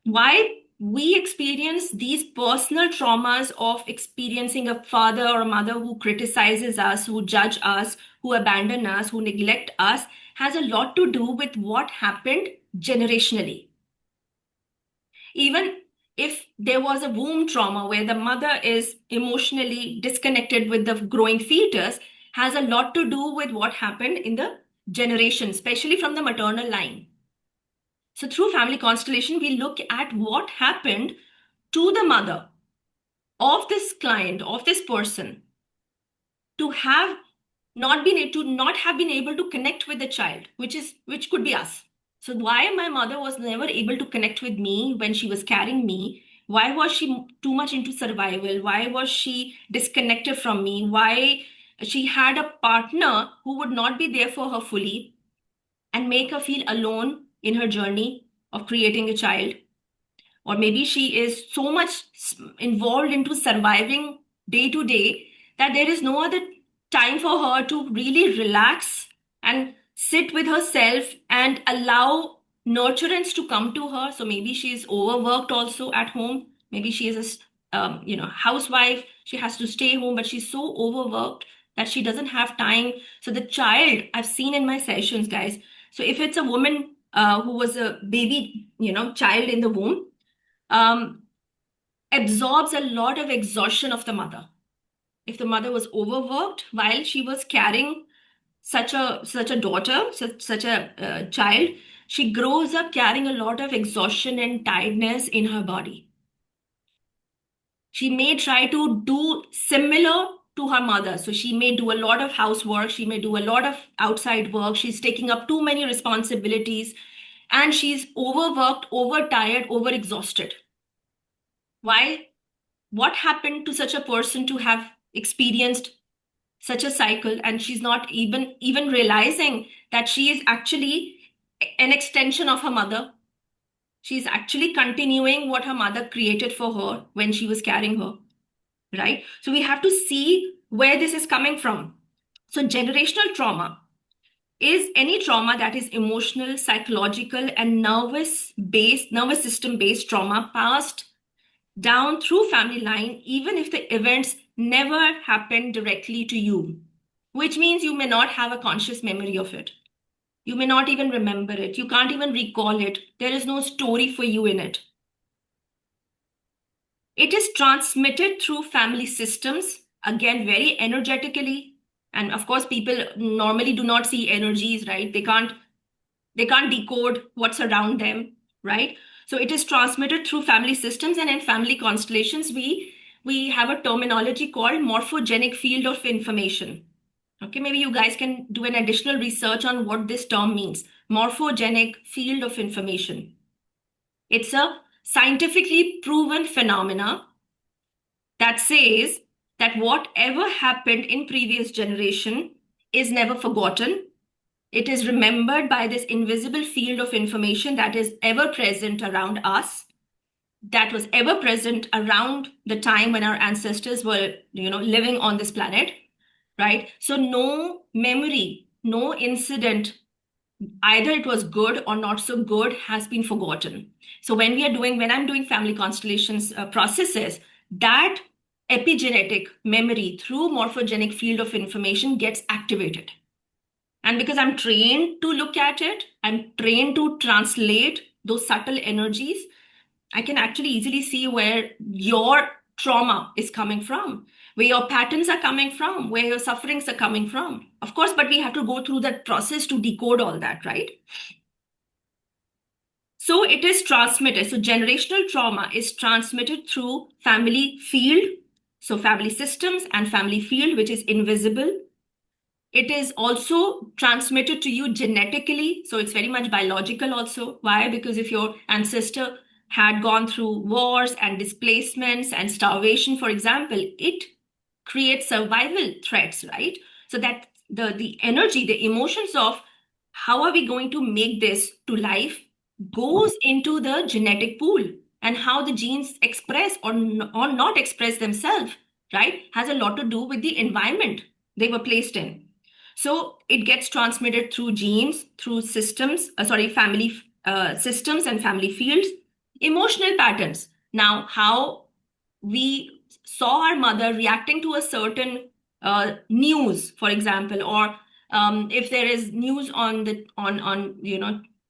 S1: Why we experience these personal traumas of experiencing a father or a mother who criticizes us, who judge us, who abandon us, who neglect us, has a lot to do with what happened generationally. Even if there was a womb trauma where the mother is emotionally disconnected with the growing fetus, has a lot to do with what happened in the generation, especially from the maternal line. So through family constellation, we look at what happened to the mother of this client, of this person, to have not have been able to connect with the child, which could be us. So why my mother was never able to connect with me when she was carrying me? Why was she too much into survival? Why was she disconnected from me? Why she had a partner who would not be there for her fully and make her feel alone in her journey of creating a child? Or maybe she is so much involved into surviving day to day that there is no other time for her to really relax and sit with herself and allow nurturance to come to her. So maybe she is overworked also at home. Maybe she is a housewife. She has to stay home, but she's so overworked that she doesn't have time. So the child I've seen in my sessions, guys. So if it's a woman who was a baby, child in the womb, um, absorbs a lot of exhaustion of the mother. If the mother was overworked while she was carrying such a daughter, such a child, she grows up carrying a lot of exhaustion and tiredness in her body. She may try to do similar to her mother. So she may do a lot of housework, she may do a lot of outside work, she's taking up too many responsibilities, and she's overworked, overtired, overexhausted. Why? What happened to such a person to have experienced such a cycle, and she's not even realizing that she is actually an extension of her mother? She's actually continuing what her mother created for her when she was carrying her, right? So we have to see where this is coming from. So generational trauma is any trauma that is emotional, psychological, and nervous system based trauma passed down through family line, even if the events never happened directly to you, which means you may not have a conscious memory of it. You may not even remember it. You can't even recall it. There is no story for you in it. It is transmitted through family systems, again, very energetically. And of course, people normally do not see energies, right? They can't decode what's around them, right? So it is transmitted through family systems, and in family constellations we have a terminology called morphogenic field of information. Okay, maybe you guys can do an additional research on what this term means. Morphogenic field of information. It's a scientifically proven phenomena that says that whatever happened in previous generation is never forgotten. It is remembered by this invisible field of information that is ever present around us, that was ever present around the time when our ancestors were, living on this planet, right? So no memory, no incident, either it was good or not so good, has been forgotten. So when I'm doing family constellations processes, that epigenetic memory through morphogenic field of information gets activated. And because I'm trained to look at it, I'm trained to translate those subtle energies, I can actually easily see where your trauma is coming from, where your patterns are coming from, where your sufferings are coming from. Of course, but we have to go through that process to decode all that, right? So it is transmitted. So generational trauma is transmitted through family field. So family systems and family field, which is invisible. It is also transmitted to you genetically. So it's very much biological also. Why? Because if your ancestor had gone through wars and displacements and starvation, for example, it creates survival threats, right? So that the energy, the emotions of how are we going to make this to life goes into the genetic pool, and how the genes express or not express themselves, right, has a lot to do with the environment they were placed in. So it gets transmitted through genes, through family systems and family fields. Emotional patterns. Now, how we saw our mother reacting to a certain news, for example, or if there is news on the on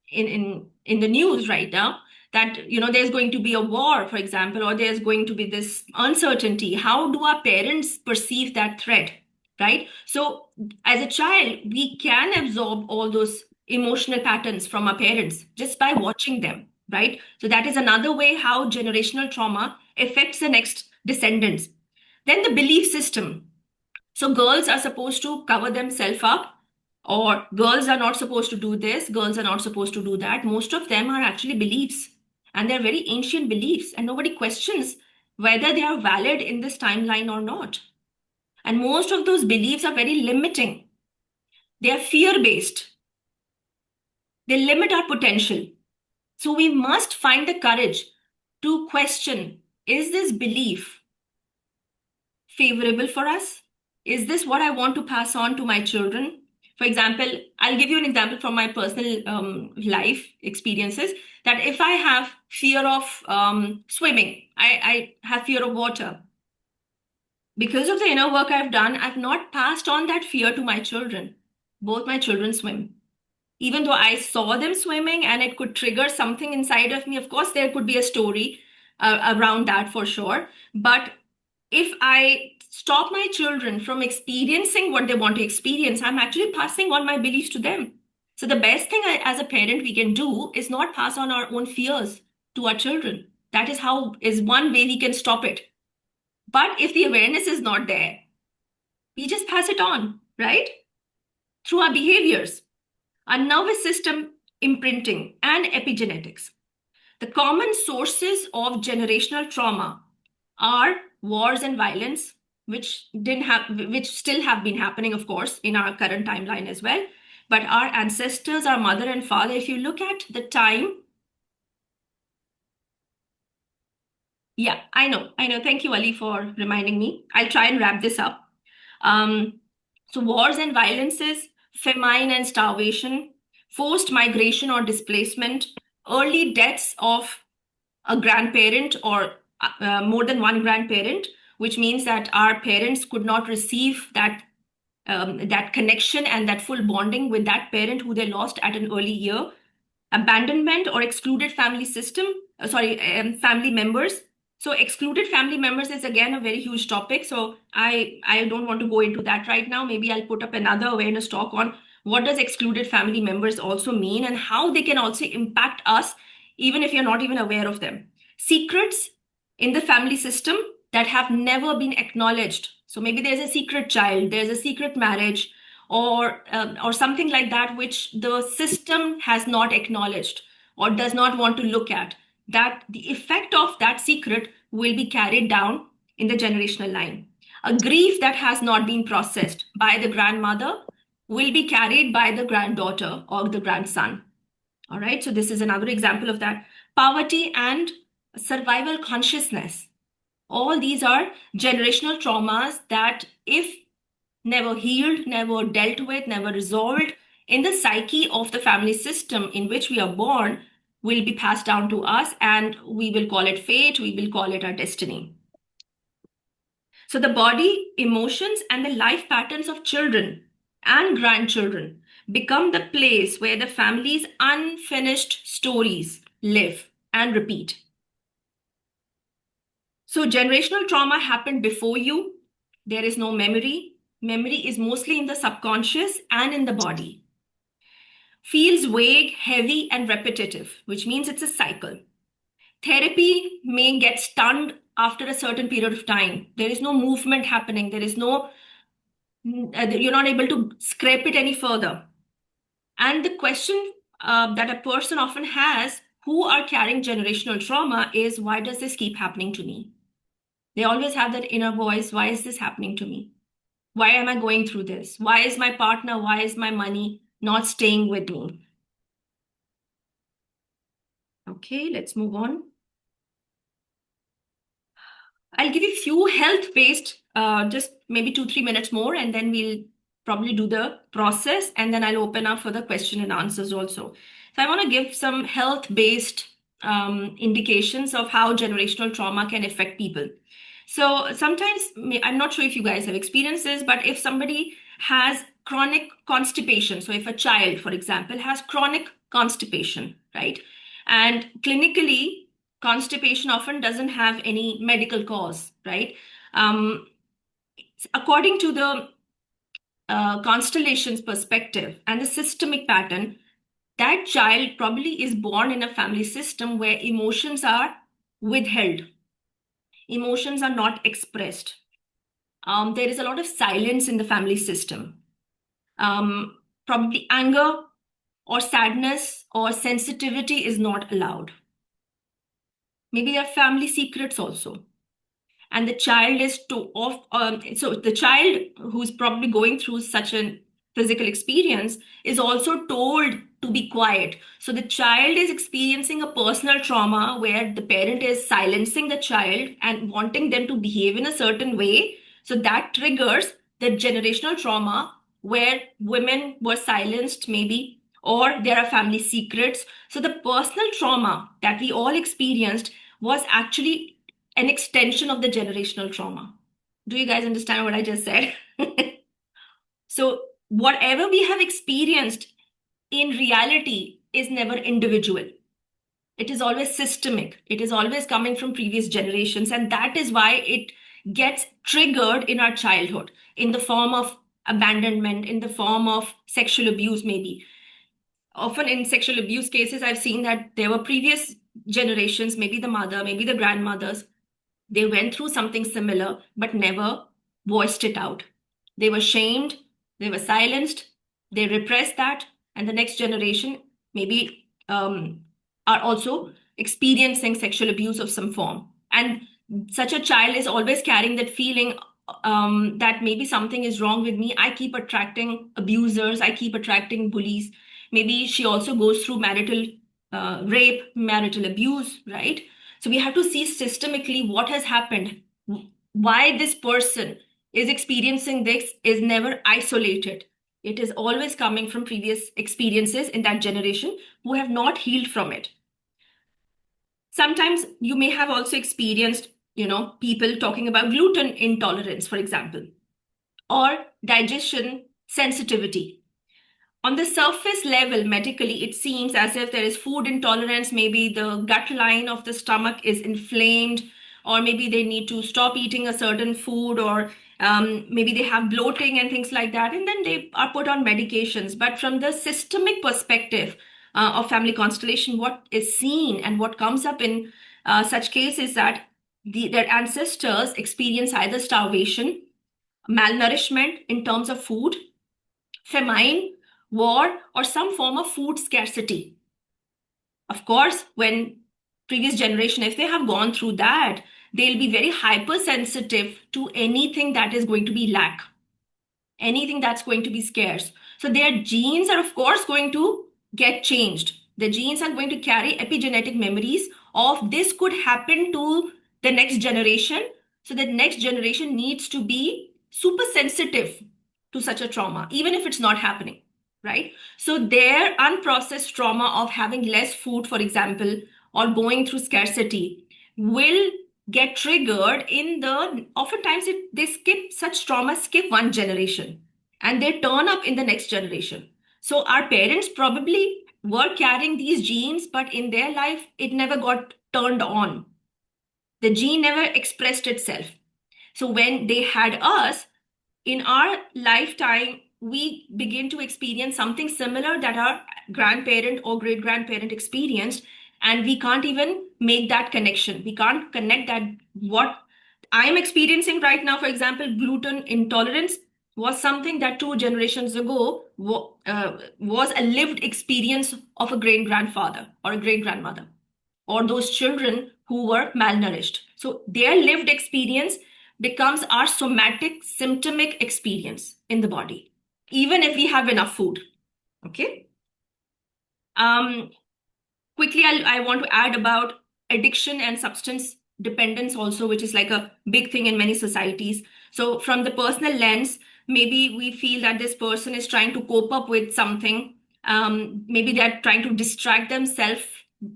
S1: in the news right now that there's going to be a war, for example, or there's going to be this uncertainty. How do our parents perceive that threat, right? So as a child, we can absorb all those emotional patterns from our parents just by watching them, right? So that is another way how generational trauma affects the next descendants. Then the belief system. So girls are supposed to cover themselves up, or girls are not supposed to do this, girls are not supposed to do that. Most of them are actually beliefs, and they're very ancient beliefs, and nobody questions whether they are valid in this timeline or not. And most of those beliefs are very limiting. They are fear based, they limit our potential. So we must find the courage to question, is this belief favorable for us? Is this what I want to pass on to my children? For example, I'll give you an example from my personal life experiences, that if I have fear of swimming, I have fear of water. Because of the inner work I've done, I've not passed on that fear to my children. Both my children swim. Even though I saw them swimming and it could trigger something inside of me, of course, there could be a story around that for sure. But if I stop my children from experiencing what they want to experience, I'm actually passing on my beliefs to them. So the best thing as a parent we can do is not pass on our own fears to our children. That is one way we can stop it. But if the awareness is not there, we just pass it on, right? Through our behaviors, our nervous system imprinting, and epigenetics. The common sources of generational trauma are wars and violence, which still have been happening, of course, in our current timeline as well. But our ancestors, our mother and father, if you look at the time, yeah, I know. Thank you, Ali, for reminding me. I'll try and wrap this up. Um, so wars and violences, famine and starvation, forced migration or displacement, early deaths of a grandparent or more than one grandparent, which means that our parents could not receive that connection and that full bonding with that parent who they lost at an early year. Abandonment or excluded family system, family members. So excluded family members is again a very huge topic. So I don't want to go into that right now. Maybe I'll put up another awareness talk on what does excluded family members also mean and how they can also impact us, even if you're not even aware of them. Secrets in the family system that have never been acknowledged. So maybe there's a secret child, there's a secret marriage, or something like that, which the system has not acknowledged or does not want to look at. That the effect of that secret will be carried down in the generational line. A grief that has not been processed by the grandmother will be carried by the granddaughter or the grandson. All right, so this is another example of that. Poverty and survival consciousness. All these are generational traumas that, if never healed, never dealt with, never resolved in the psyche of the family system in which we are born, will be passed down to us, and we will call it fate, we will call it our destiny. So the body, emotions, and the life patterns of children and grandchildren become the place where the family's unfinished stories live and repeat. So generational trauma happened before you. There is no memory. Memory is mostly in the subconscious and in the body. Feels vague, heavy, and repetitive, which means it's a cycle. Therapy may get stunned after a certain period of time. There is no movement happening. There is no, you're not able to scrape it any further. And the question that a person often has who are carrying generational trauma is, why does this keep happening to me? They always have that inner voice, why is this happening to me? Why am I going through this? Why is my partner, why is my money not staying with me? Okay, let's move on. I'll give you a few health-based, just maybe 2-3 minutes more, and then we'll probably do the process, and then I'll open up for the question and answers also. So I want to give some health-based indications of how generational trauma can affect people. So sometimes, I'm not sure if you guys have experienced this, but if somebody has chronic constipation, so if a child, for example, has chronic constipation, right? And clinically, constipation often doesn't have any medical cause, right? According to the constellations perspective and the systemic pattern, that child probably is born in a family system where emotions are withheld, emotions are not expressed. There is a lot of silence in the family system. Probably anger or sadness or sensitivity is not allowed. Maybe there are family secrets also. And the child is to off so the child who's probably going through such a physical experience is also told to be quiet. So the child is experiencing a personal trauma where the parent is silencing the child and wanting them to behave in a certain way. So that triggers the generational trauma where women were silenced, maybe, or there are family secrets. So the personal trauma that we all experienced was actually an extension of the generational trauma. Do you guys understand what I just said? So, whatever we have experienced in reality is never individual. It is always systemic. It is always coming from previous generations. And that is why it gets triggered in our childhood in the form of abandonment, in the form of sexual abuse, maybe. Often in sexual abuse cases, I've seen that there were previous generations, maybe the mother, maybe the grandmothers, they went through something similar, but never voiced it out. They were shamed, they were silenced, they repressed that, and the next generation maybe are also experiencing sexual abuse of some form. And such a child is always carrying that feeling that maybe something is wrong with me. I keep attracting abusers, I keep attracting bullies. Maybe she also goes through marital rape, marital abuse, right? So we have to see systemically what has happened, why this person is experiencing this is never isolated. It is always coming from previous experiences in that generation who have not healed from it. Sometimes you may have also experienced, people talking about gluten intolerance, for example, or digestion sensitivity. On the surface level, medically, it seems as if there is food intolerance. Maybe the gut line of the stomach is inflamed, or maybe they need to stop eating a certain food, or maybe they have bloating and things like that. And then they are put on medications. But from the systemic perspective of family constellation, what is seen and what comes up in such cases that their ancestors experience either starvation, malnourishment in terms of food, famine, war, or some form of food scarcity. Of course, when previous generation, if they have gone through that, they'll be very hypersensitive to anything that is going to be lack, anything that's going to be scarce. So their genes are, of course, going to get changed. The genes are going to carry epigenetic memories of this could happen to the next generation. So the next generation needs to be super sensitive to such a trauma, even if it's not happening, right? So their unprocessed trauma of having less food, for example, or going through scarcity will get triggered in the oftentimes they skip such trauma skip one generation and they turn up in the next generation. So our parents probably were carrying these genes, but in their life it never got turned on. The gene never expressed itself. So when they had us in our lifetime, we begin to experience something similar that our grandparent or great grandparent experienced, and we can't even make that connection. We can't connect that what I'm experiencing right now, for example, gluten intolerance was something that 2 generations ago was a lived experience of a great grandfather or a great grandmother or those children who were malnourished. So their lived experience becomes our somatic, symptomic experience in the body, even if we have enough food. Okay. Um, Quickly, I want to add about addiction and substance dependence also, which is like a big thing in many societies. So, from the personal lens, maybe we feel that this person is trying to cope up with something. Maybe they're trying to distract themselves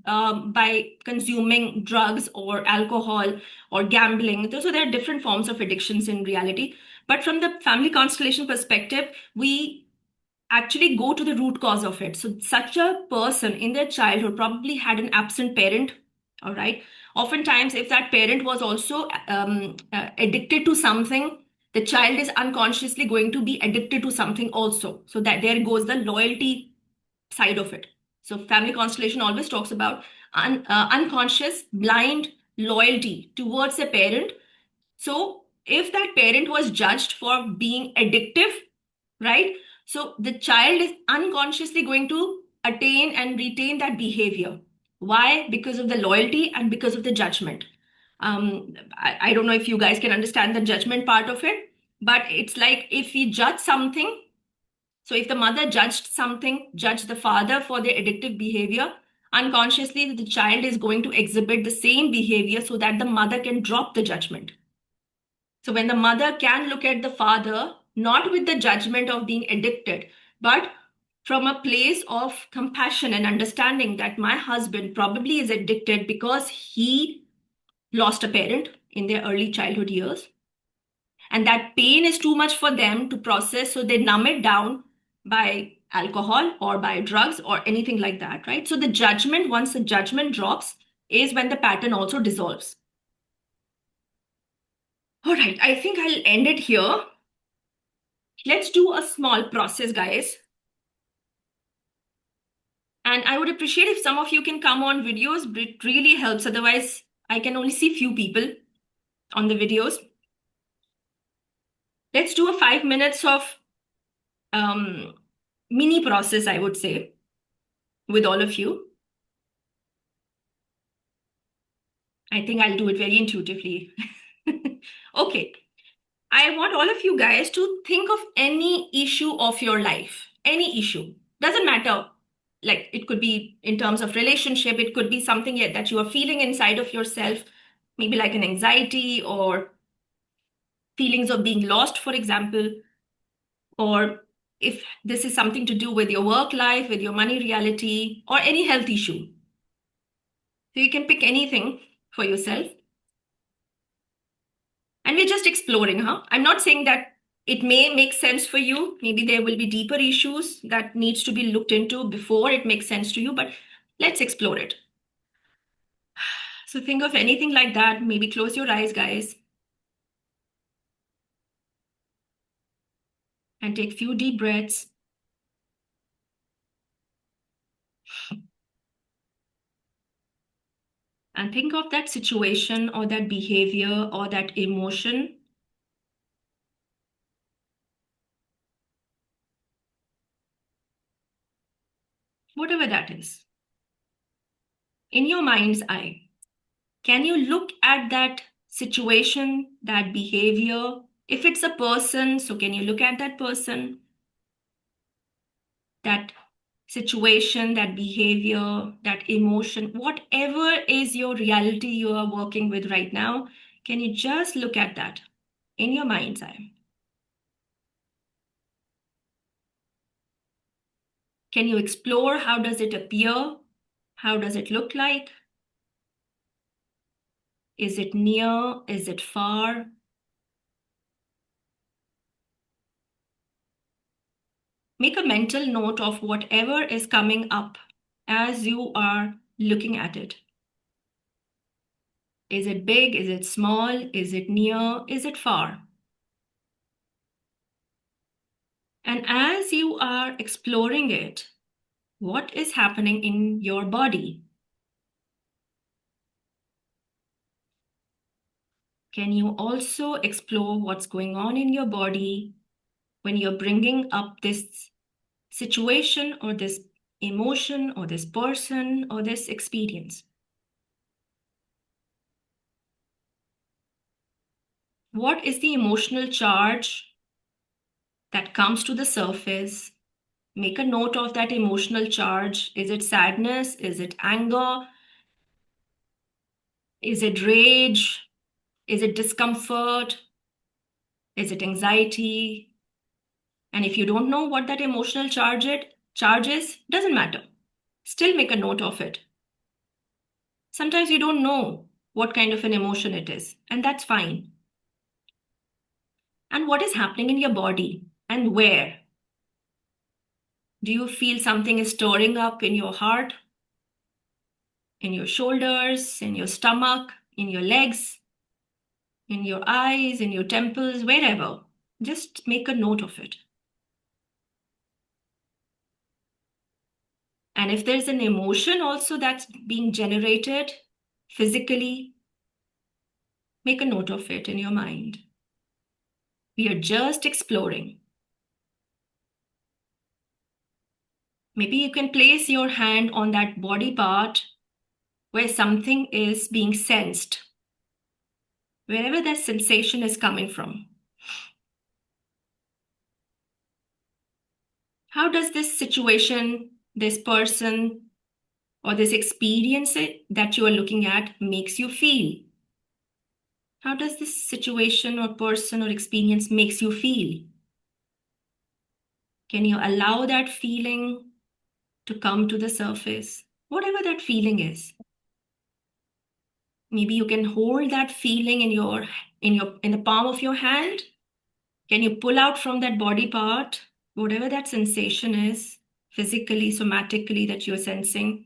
S1: by consuming drugs or alcohol or gambling. So, there are different forms of addictions in reality. But from the family constellation perspective, we actually go to the root cause of it. So, such a person in their childhood probably had an absent parent. All right. Oftentimes, if that parent was also addicted to something, the child is unconsciously going to be addicted to something also. So, that there goes the loyalty side of it. So, family constellation always talks about unconscious, blind loyalty towards a parent. So, if that parent was judged for being addictive, right? So the child is unconsciously going to attain and retain that behavior. Why? Because of the loyalty and because of the judgment. I don't know if you guys can understand the judgment part of it, but it's like if we judge something, so if the mother judged something, judged the father for their addictive behavior, unconsciously the child is going to exhibit the same behavior so that the mother can drop the judgment. So when the mother can look at the father, not with the judgment of being addicted, but from a place of compassion and understanding that my husband probably is addicted because he lost a parent in their early childhood years. And that pain is too much for them to process, so they numb it down by alcohol or by drugs or anything like that, right? So the judgment, once the judgment drops, is when the pattern also dissolves. All right, I think I'll end it here. Let's do a small process, guys. And I would appreciate if some of you can come on videos, but it really helps. Otherwise, I can only see few people on the videos. Let's do a 5 minutes of mini process, I would say, with all of you. I think I'll do it very intuitively. Okay. I want all of you guys to think of any issue of your life, any issue. Doesn't matter. Like it could be in terms of relationship, it could be something that you are feeling inside of yourself, maybe like an anxiety or feelings of being lost, for example, or if this is something to do with your work life, with your money reality, or any health issue. So you can pick anything for yourself. And we're just exploring, huh? I'm not saying that it may make sense for you. Maybe there will be deeper issues that needs to be looked into before it makes sense to you, but let's explore it. So think of anything like that. Maybe close your eyes, guys. And take few deep breaths. And think of that situation or that behavior or that emotion. Whatever that is. In your mind's eye, can you look at that situation, that behavior? If it's a person, so can you look at that person, that situation, that behavior, that emotion, whatever is your reality you are working with right now? Can you just look at that in your mind's eye? Can you explore how does it appear? How does it look like? Is it near? Is it far? Make a mental note of whatever is coming up as you are looking at it. Is it big? Is it small? Is it near? Is it far? And as you are exploring it, what is happening in your body? Can you also explore what's going on in your body when you're bringing up this situation or this emotion or this person or this experience? What is the emotional charge that comes to the surface? Make a note of that emotional charge. Is it sadness? Is it anger? Is it rage? Is it discomfort? Is it anxiety? And if you don't know what that emotional charge is, doesn't matter. Still make a note of it. Sometimes you don't know what kind of an emotion it is, and that's fine. And what is happening in your body and where? Do you feel something is stirring up in your heart, in your shoulders, in your stomach, in your legs, in your eyes, in your temples, wherever? Just make a note of it. And if there's an emotion also that's being generated physically, make a note of it in your mind. We are just exploring. Maybe you can place your hand on that body part where something is being sensed, wherever that sensation is coming from. How does this situation, this person, or this experience that you are looking at makes you feel? How does this situation or person or experience makes you feel? Can you allow that feeling to come to the surface? Whatever that feeling is. Maybe you can hold that feeling in the palm of your hand. Can you pull out from that body part whatever that sensation is, physically, somatically, that you're sensing?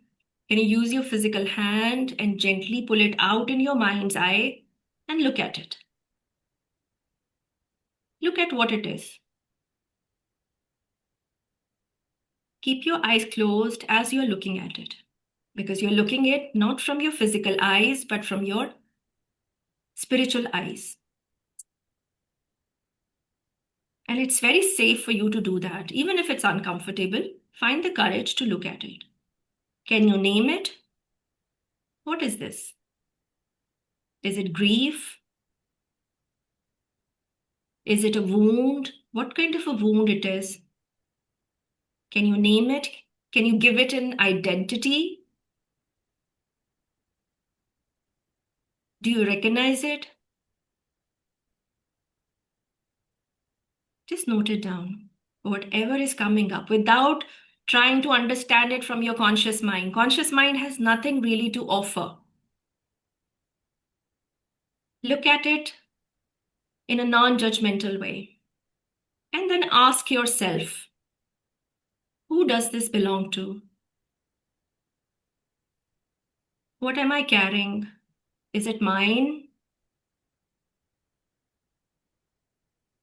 S1: Can you use your physical hand and gently pull it out in your mind's eye and look at it? Look at what it is. Keep your eyes closed as you're looking at it, because you're looking at it not from your physical eyes, but from your spiritual eyes. And it's very safe for you to do that. Even if it's uncomfortable, find the courage to look at it. Can you name it? What is this? Is it grief? Is it a wound? What kind of a wound it is? Can you name it? Can you give it an identity? Do you recognize it? Just note it down. Whatever is coming up without trying to understand it from your conscious mind. Conscious mind has nothing really to offer. Look at it in a non-judgmental way. And then ask yourself, who does this belong to? What am I carrying? Is it mine?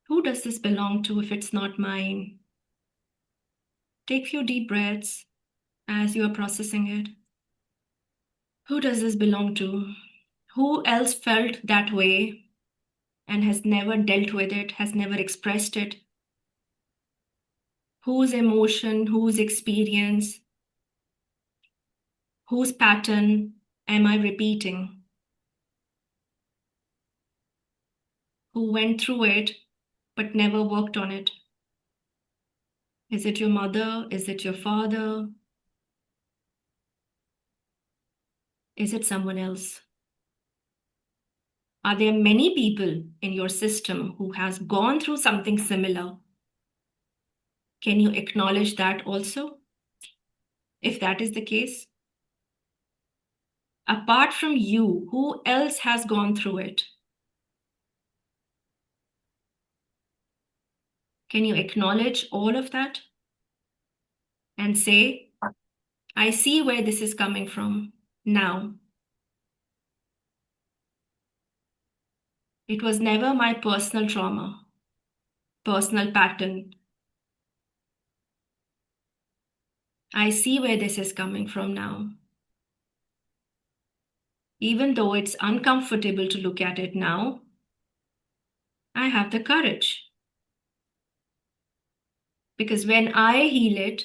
S1: Who does this belong to if it's not mine? Take a few deep breaths as you are processing it. Who does this belong to? Who else felt that way and has never dealt with it, has never expressed it? Whose emotion, whose experience, whose pattern am I repeating? Who went through it but never worked on it? Is it your mother? Is it your father? Is it someone else? Are there many people in your system who has gone through something similar? Can you acknowledge that also? If that is the case, apart from you, who else has gone through it? Can you acknowledge all of that and say, I see where this is coming from now. It was never my personal trauma, personal pattern. I see where this is coming from now. Even though it's uncomfortable to look at it now, I have the courage. Because when I heal it,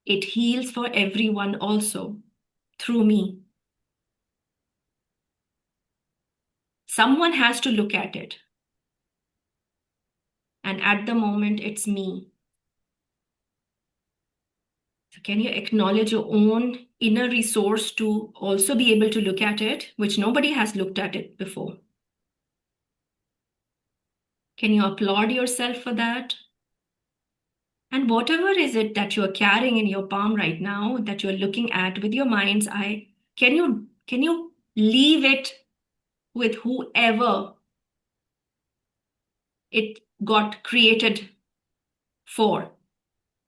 S1: it heals for everyone also through me. Someone has to look at it. And at the moment, it's me. So can you acknowledge your own inner resource to also be able to look at it, which nobody has looked at it before? Can you applaud yourself for that? And whatever is it that you're carrying in your palm right now, that you're looking at with your mind's eye, can you leave it with whoever it got created for?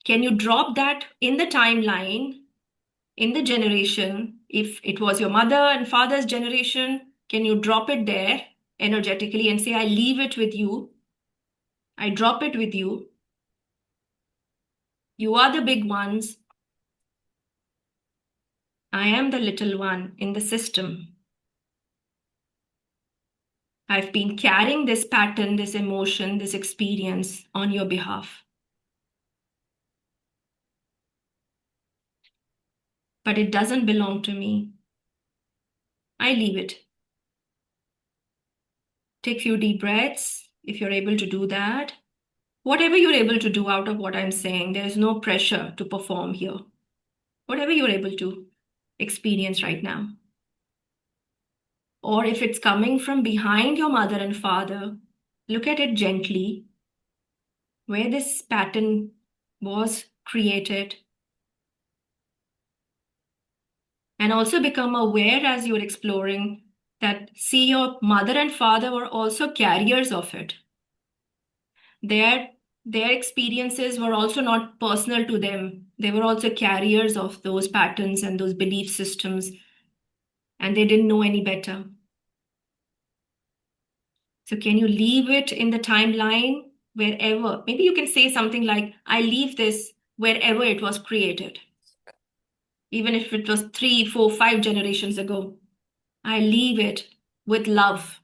S1: Can you drop that in the timeline, in the generation? If it was your mother and father's generation, can you drop it there energetically and say, I leave it with you? I drop it with you. You are the big ones. I am the little one in the system. I've been carrying this pattern, this emotion, this experience on your behalf. But it doesn't belong to me. I leave it. Take a few deep breaths if you're able to do that. Whatever you're able to do out of what I'm saying, there's no pressure to perform here. Whatever you're able to experience right now. Or if it's coming from behind your mother and father, look at it gently, where this pattern was created. And also become aware as you're exploring that, see, your mother and father were also carriers of it. Their their experiences were also not personal to them. They were also carriers of those patterns and those belief systems, and they didn't know any better. So can you leave it in the timeline wherever? Maybe you can say something like, I leave this wherever it was created. Even if it was 3, 4, 5 generations ago, I leave it with love.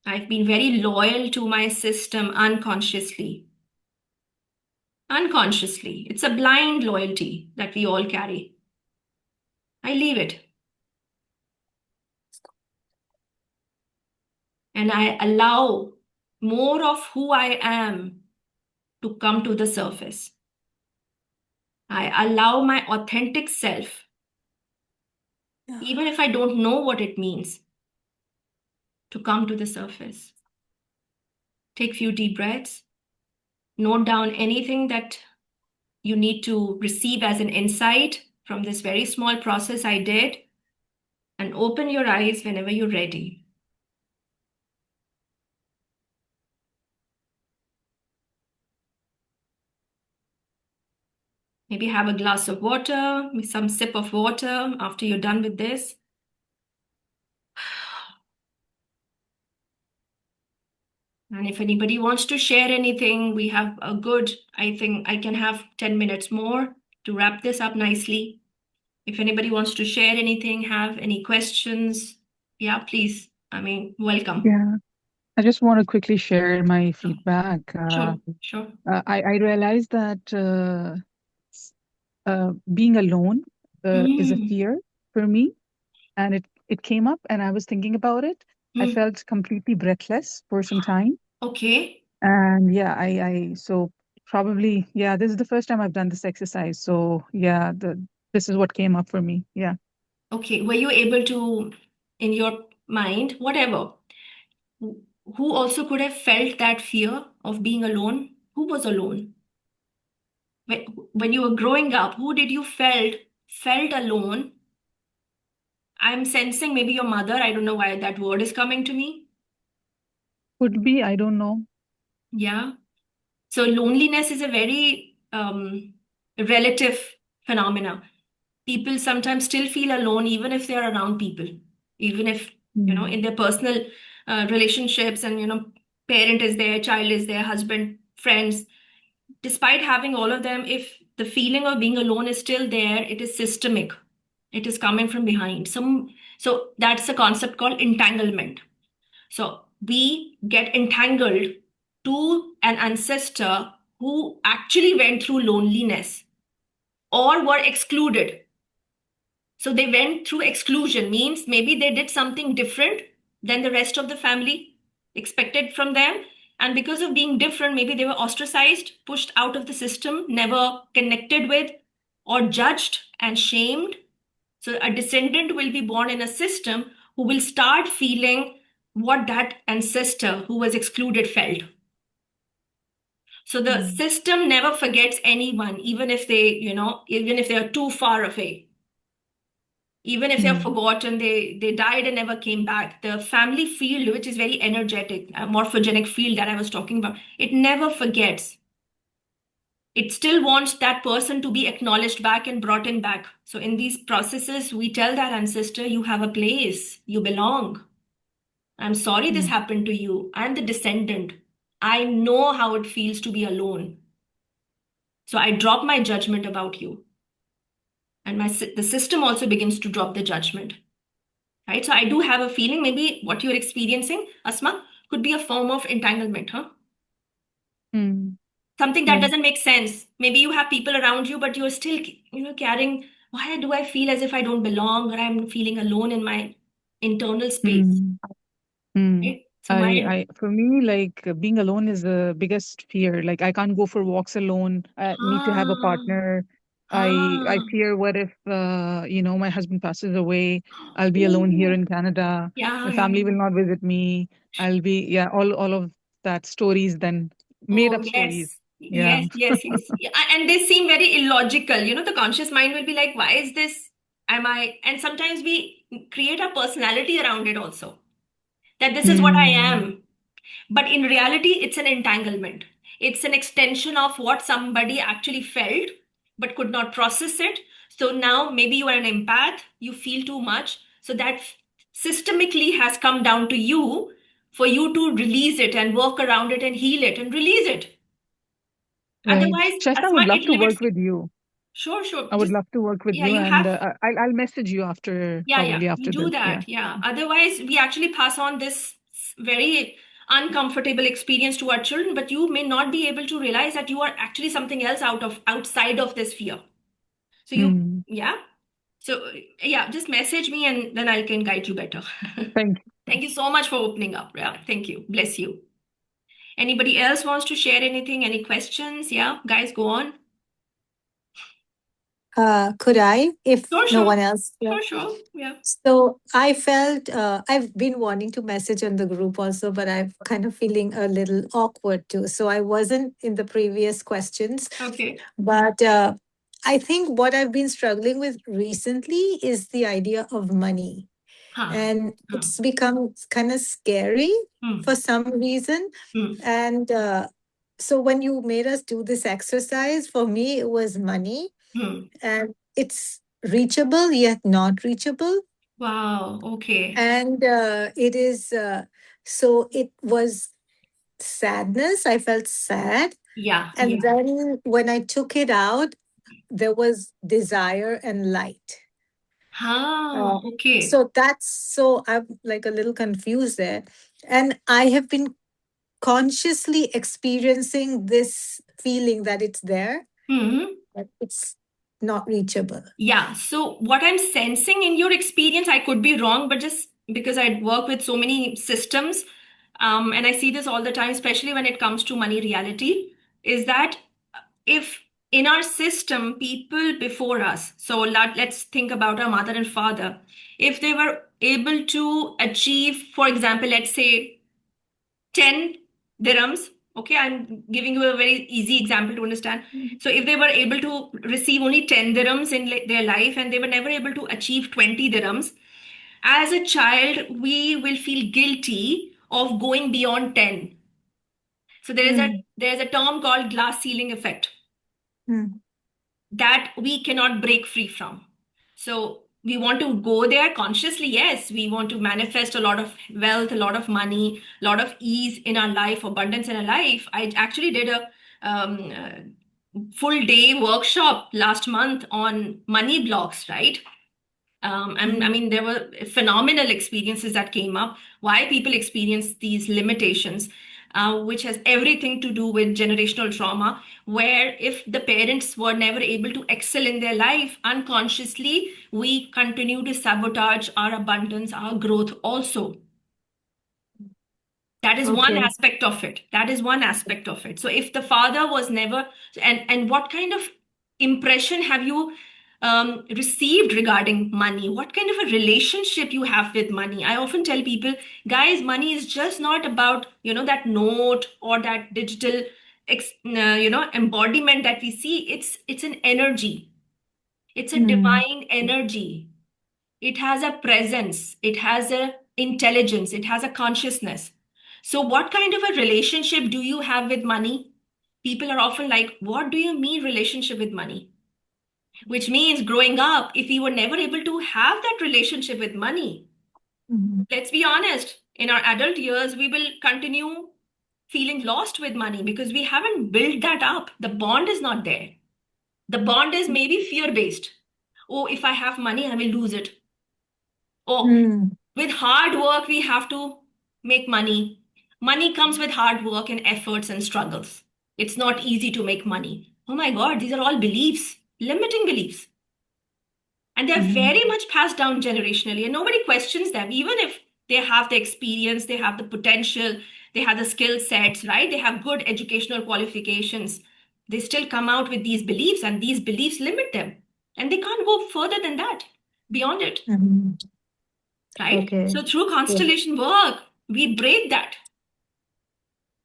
S1: I've been very loyal to my system unconsciously. Unconsciously. It's a blind loyalty that we all carry. I leave it. And I allow more of who I am to come to the surface. I allow my authentic self, even if I don't know what it means, to come to the surface. Take a few deep breaths. Note down anything that you need to receive as an insight from this very small process I did, and open your eyes whenever you're ready. Maybe have a glass of water, some sip of water after you're done with this. And if anybody wants to share anything, we have a good, I think I can have 10 minutes more to wrap this up nicely. If anybody wants to share anything, have any questions, yeah, please. I mean, welcome.
S4: Yeah, I just want to quickly share my feedback.
S1: Sure, sure.
S4: I realized that being alone is a
S1: Mm,
S4: fear for me, and it came up, and I was thinking about it. I
S1: mm,
S4: felt completely breathless for some time,
S1: okay,
S4: and yeah, I so probably yeah, this is the first time I've done this exercise. So yeah, this is what came up for me. Yeah.
S1: okay. Were you able to, in your mind, whatever, who who also could have felt that fear of being alone? Who was alone? When you were growing up, who did you felt alone? I'm sensing maybe your mother. I don't know why that word is coming to me.
S4: Could be, I don't know.
S1: Yeah. So loneliness is a very relative phenomena. People sometimes still feel alone even if they're around people, even if,
S4: Mm.
S1: in their personal relationships, and, parent is there, child is there, husband, friends. Despite having all of them, if the feeling of being alone is still there, it is systemic. It is coming from behind. So that's a concept called entanglement. So we get entangled to an ancestor who actually went through loneliness or were excluded. So they went through exclusion, means maybe they did something different than the rest of the family expected from them. And because of being different, maybe they were ostracized, pushed out of the system, never connected with, or judged and shamed. So a descendant will be born in a system who will start feeling what that ancestor who was excluded felt. So the
S4: Mm.
S1: system never forgets anyone, even if even if they are too far away. Even if they're
S4: Mm.
S1: forgotten, they died and never came back. The family field, which is very energetic, a morphogenic field that I was talking about, it never forgets. It still wants that person to be acknowledged back and brought in back. So in these processes, we tell that ancestor, you have a place, you belong. I'm sorry this
S4: Mm.
S1: happened to you. I'm the descendant. I know how it feels to be alone. So I drop my judgment about you. And the system also begins to drop the judgment. right? So I do have a feeling maybe what you're experiencing, Asma, could be a form of entanglement, huh?
S4: Mm.
S1: Something that
S4: Yeah.
S1: doesn't make sense. Maybe you have people around you, but you're still, carrying, why do I feel as if I don't belong, or I'm feeling alone in my internal space,
S4: Mm. Mm.
S1: right? So my,
S4: For me, like being alone is the biggest fear. Like I can't go for walks alone. I need to have a
S1: ah,
S4: partner. I
S1: ah,
S4: fear what if my husband passes away. I'll be alone here
S1: ooh,
S4: in Canada.
S1: yeah,
S4: My
S1: yeah,
S4: family will
S1: yeah.
S4: not visit me. I'll be all of that stories then made
S1: Oh,
S4: up stories.
S1: yes.
S4: Yeah.
S1: Yes, yes, yes. Yeah, and they seem very illogical. The conscious mind will be like, why is this? Am I? And sometimes we create a personality around it also, that this is what I
S4: Hmm.
S1: am. But in reality, it's an entanglement. It's an extension of what somebody actually felt but could not process it. So now maybe you are an empath, you feel too much. So that systemically has come down to you for you to release it and work around it and heal it and release it.
S4: Right.
S1: Otherwise,
S4: Shasta, I would
S1: Asma,
S4: love
S1: it
S4: to
S1: limits
S4: work
S1: you.
S4: with you.
S1: Sure, sure.
S4: I would
S1: Just,
S4: love to work with
S1: yeah,
S4: you,
S1: you
S4: and
S1: have.
S4: I'll message you after,
S1: Yeah, yeah,
S4: probably
S1: you
S4: after
S1: do
S4: this. Yeah.
S1: that. Yeah. Otherwise, we actually pass on this very uncomfortable experience to our children, but you may not be able to realize that you are actually something else outside of this fear. So
S4: Hmm.
S1: yeah. So yeah, just message me and then I can guide you better.
S4: Thank you.
S1: Thank you so much for opening up. Yeah, thank you. Bless you. Anybody else wants to share anything? Any questions? Yeah, guys, go on.
S2: Could I, if
S1: Sure,
S2: no
S1: sure.
S2: one else? Yeah.
S1: Sure, sure. Yeah.
S2: So I felt I've been wanting to message on the group also, but I'm kind of feeling a little awkward too. So I wasn't in the previous questions,
S1: Okay.
S2: but I think what I've been struggling with recently is the idea of money.
S1: Huh.
S2: And
S1: Huh.
S2: it's become kind of scary for
S1: Hmm.
S2: some reason.
S1: Hmm.
S2: And so when you made us do this exercise, for me, it was money.
S1: Hmm.
S2: And it's reachable yet not reachable.
S1: Wow. Okay.
S2: And it is, so it was sadness. I felt sad.
S1: Yeah.
S2: And
S1: Yeah.
S2: then when I took it out, there was desire and light.
S1: Ah.
S2: Uh,
S1: Okay.
S2: so I'm like a little confused there. And I have been consciously experiencing this feeling that it's there,
S1: Hmm.
S2: but it's not reachable.
S1: Yeah. So what I'm sensing in your experience, I could be wrong, but just because I work with so many systems, and I see this all the time, especially when it comes to money reality, is that if in our system, people before us, so let's think about our mother and father, if they were able to achieve, for example, let's say 10 dirhams. Okay, I'm giving you a very easy example to understand. So, if they were able to receive only 10 dirhams in their life and they were never able to achieve 20 dirhams, as a child, we will feel guilty of going beyond 10. So,
S2: Mm,
S1: there's a term called glass ceiling effect
S2: mm,
S1: that we cannot break free from. So we want to go there consciously. Yes, we want to manifest a lot of wealth, a lot of money, a lot of ease in our life, abundance in our life. I actually did a full day workshop last month on money blocks, right? And I
S2: mm,
S1: mean, there were phenomenal experiences that came up. Why people experience these limitations, which has everything to do with generational trauma, where if the parents were never able to excel in their life, unconsciously, we continue to sabotage our abundance, our growth also. That is one
S2: okay.
S1: aspect of it. That is one aspect of it. So if the father was never, and what kind of impression have you received regarding money? What kind of a relationship you have with money? I often tell people, guys, money is just not about, that note or that digital embodiment that we see. It's an energy. It's a
S2: Mm,
S1: divine energy. It has a presence, it has a intelligence, it has a consciousness. So what kind of a relationship do you have with money? People are often like, what do you mean relationship with money? Which means growing up, if we were never able to have that relationship with money,
S2: mm,
S1: let's be honest, in our adult years we will continue feeling lost with money because we haven't built that up. The bond is not there. The bond is maybe fear based. Oh, if I have money I will lose it. Oh,
S2: mm,
S1: With hard work, we have to make money. Money comes with hard work and efforts and struggles. It's not easy to make money. Oh my God, these are all beliefs, limiting beliefs. And they're very much passed down generationally, and nobody questions them, even if they have the experience, they have the potential, they have the skill sets, right? They have good educational qualifications. They still come out with these beliefs, and these beliefs limit them. And they can't go further than that, beyond it,
S2: Mhm.
S1: right?
S2: Okay.
S1: So through
S2: Yeah.
S1: constellation work, we break that.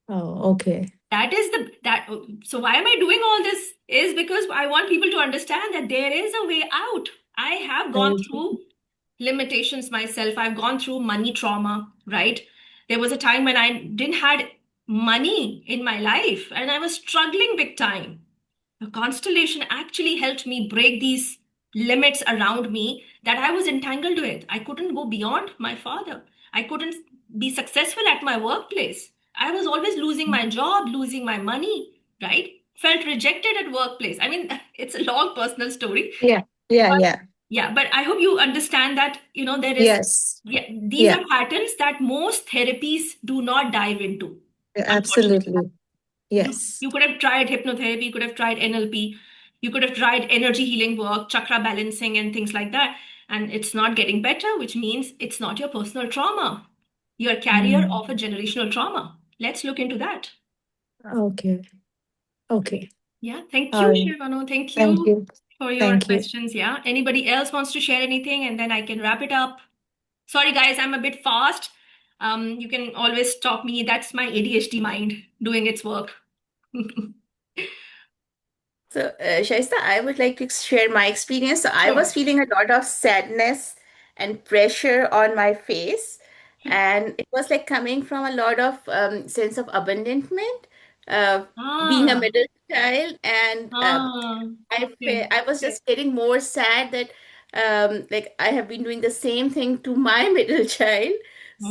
S2: Oh, okay.
S1: That is the that So why am I doing all this? Is because I want people to understand that there is a way out. I have gone
S2: Very good.
S1: through limitations myself. I've gone through money trauma, right? There was a time when I didn't had money in my life and I was struggling big time. The constellation actually helped me break these limits around me that I was entangled with. I couldn't go beyond my father. I couldn't be successful at my workplace. I was always losing my job, losing my money, right? Felt rejected at workplace. I mean, it's a long personal story.
S2: Yeah. Yeah. Yeah.
S1: Yeah, but I hope you understand that, there is,
S2: Yes.
S1: yeah, these
S2: Yeah.
S1: are patterns that most therapies do not dive into, unfortunately.
S2: Absolutely.
S1: You
S2: Yes.
S1: you could have tried hypnotherapy, you could have tried NLP, you could have tried energy healing work, chakra balancing, and things like that. And it's not getting better, which means it's not your personal trauma. You're a carrier
S2: Mm.
S1: of a generational trauma. Let's look into that.
S2: Okay. Okay.
S1: Yeah, thank
S2: All
S1: you,
S2: right.
S1: Shivano. Thank
S2: Thank
S1: you
S2: you.
S1: for your
S2: Thank you.
S1: questions. Yeah. Anybody else wants to share anything, and then I can wrap it up? Sorry, guys, I'm a bit fast. You can always stop me. That's my ADHD mind doing its work.
S3: So, Shaista, I would like to share my experience. So, I
S1: Sure.
S3: was feeling a lot of sadness and pressure on my face, and it was like coming from a lot of sense of abandonment, uh, being a
S1: Ah,
S3: middle child, and
S1: okay.
S3: I was just getting more sad that like I have been doing the same thing to my middle child.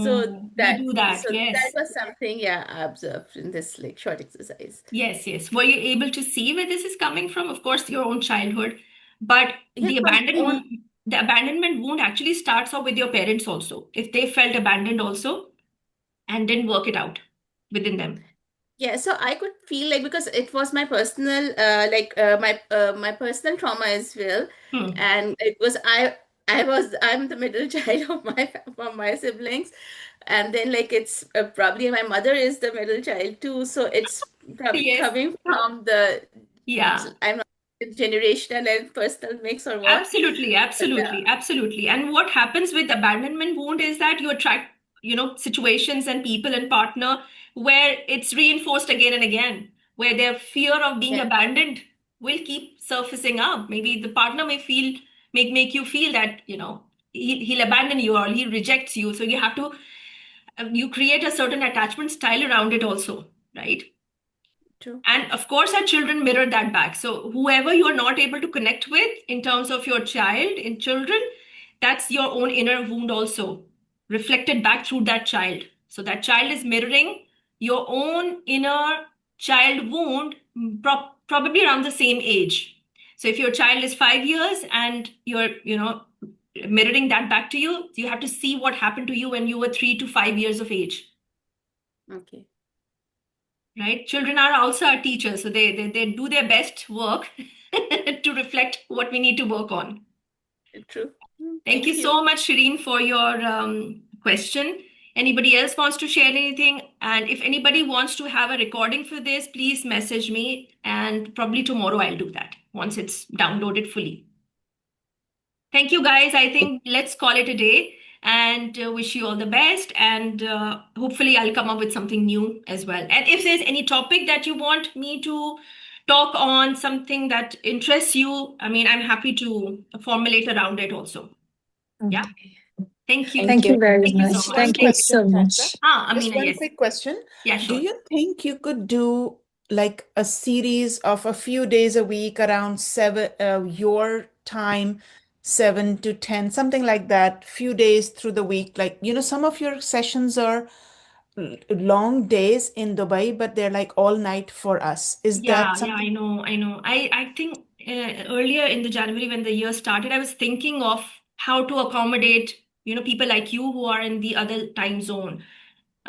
S3: So
S1: We
S3: that
S1: do that.
S3: so that
S1: Yes.
S3: was something, yeah, I observed in this like short exercise.
S1: Yes, yes. Were you able to see where this is coming from? Of course, your own childhood, but
S3: Yeah, from own.
S1: the abandonment wound actually starts off with your parents also. If they felt abandoned also and didn't work it out within them.
S3: Yeah, so I could feel like because it was my personal my personal trauma as well,
S1: Hmm.
S3: and I'm the middle child of my siblings, and then like it's probably my mother is the middle child too, so it's probably
S1: Yes.
S3: coming from the
S1: Yeah.
S3: I'm not generational and personal mix or what,
S1: Absolutely,
S3: but yeah,
S1: absolutely, absolutely. And what happens with abandonment wound is that you attract, situations and people and partner where it's reinforced again and again, where their fear of being
S3: yeah,
S1: abandoned will keep surfacing up. Maybe the partner may make you feel that, he'll abandon you or he rejects you. So you have to, you create a certain attachment style around it also, right?
S3: true,
S1: And of course, our children mirror that back. So, whoever you are not able to connect with in terms of your child, in children, that's your own inner wound also reflected back through that child. So, that child is mirroring your own inner child wound, probably around the same age. So, if your child is 5 years and you're, mirroring that back to you, you have to see what happened to you when you were 3 to 5 years of age.
S3: okay,
S1: Right? Children are also our teachers, so they do their best work to reflect what we need to work on.
S3: true.
S1: Thank you
S3: Thank you.
S1: so much, Shireen, for your question. Anybody else wants to share anything? And if anybody wants to have a recording for this, please message me, and probably tomorrow I'll do that once it's downloaded fully. Thank you, guys. I think let's call it a day and wish you all the best. And hopefully, I'll come up with something new as well. And if there's any topic that you want me to talk on, something that interests you, I mean, I'm happy to formulate around it also. Yeah.
S2: Okay.
S1: Thank you.
S2: Thank you very
S1: Thank you so
S2: much.
S3: Just one
S1: much.
S2: Thank you
S1: Thank you.
S3: question,
S2: so
S3: Shasta.
S2: much.
S3: Just
S1: Amina,
S3: one
S1: yes.
S3: quick question.
S1: Yeah,
S3: Do
S1: sure.
S3: you think you could do like a series of a few days a week around seven, your time, 7 to 10, something like that, few days through the week? Like, some of your sessions are long days in Dubai, but they're like all night for us. Is that
S1: Yeah, yeah,
S3: something?
S1: I know, I know. I think earlier in the January when the year started, I was thinking of how to accommodate people like you who are in the other time zone.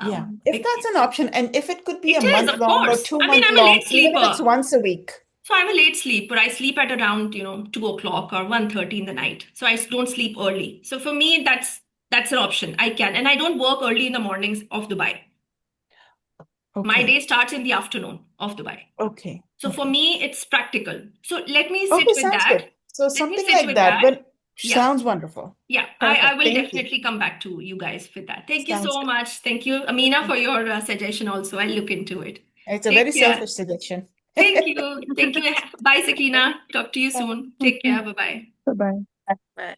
S3: Yeah. If that's an option, and if it could be a
S1: It is,
S3: month
S1: of
S3: long or
S1: course.
S3: two
S1: I mean,
S3: month
S1: I'm a
S3: long,
S1: late
S3: even if it's
S1: sleeper.
S3: once a week.
S1: So I'm a late sleeper. I sleep at around, 2 o'clock or 1:30 in the night. So I don't sleep early. So for me, that's an option. I can. And I don't work early in the mornings of Dubai. My
S3: Okay.
S1: day starts in the afternoon of Dubai.
S3: Okay.
S1: So for
S3: Okay.
S1: me, it's practical. So let me sit
S3: Okay,
S1: with
S3: sounds
S1: that.
S3: good. So
S1: Let me
S3: something
S1: sit
S3: like
S1: with
S3: that,
S1: that.
S3: but
S1: Yeah.
S3: sounds wonderful.
S1: Yeah, I
S3: Perfect.
S1: will
S3: Thank you.
S1: definitely come back to you guys with that. Thank you
S3: Sounds
S1: so
S3: good.
S1: much. Thank you, Amina, for your suggestion also. I'll look into it.
S3: It's a
S1: Take
S3: very
S1: care.
S3: selfish suggestion.
S1: Thank you. Thank you. Bye, Sakina. Talk to you soon. Take care. Bye-bye.
S4: Bye-bye.
S3: Bye.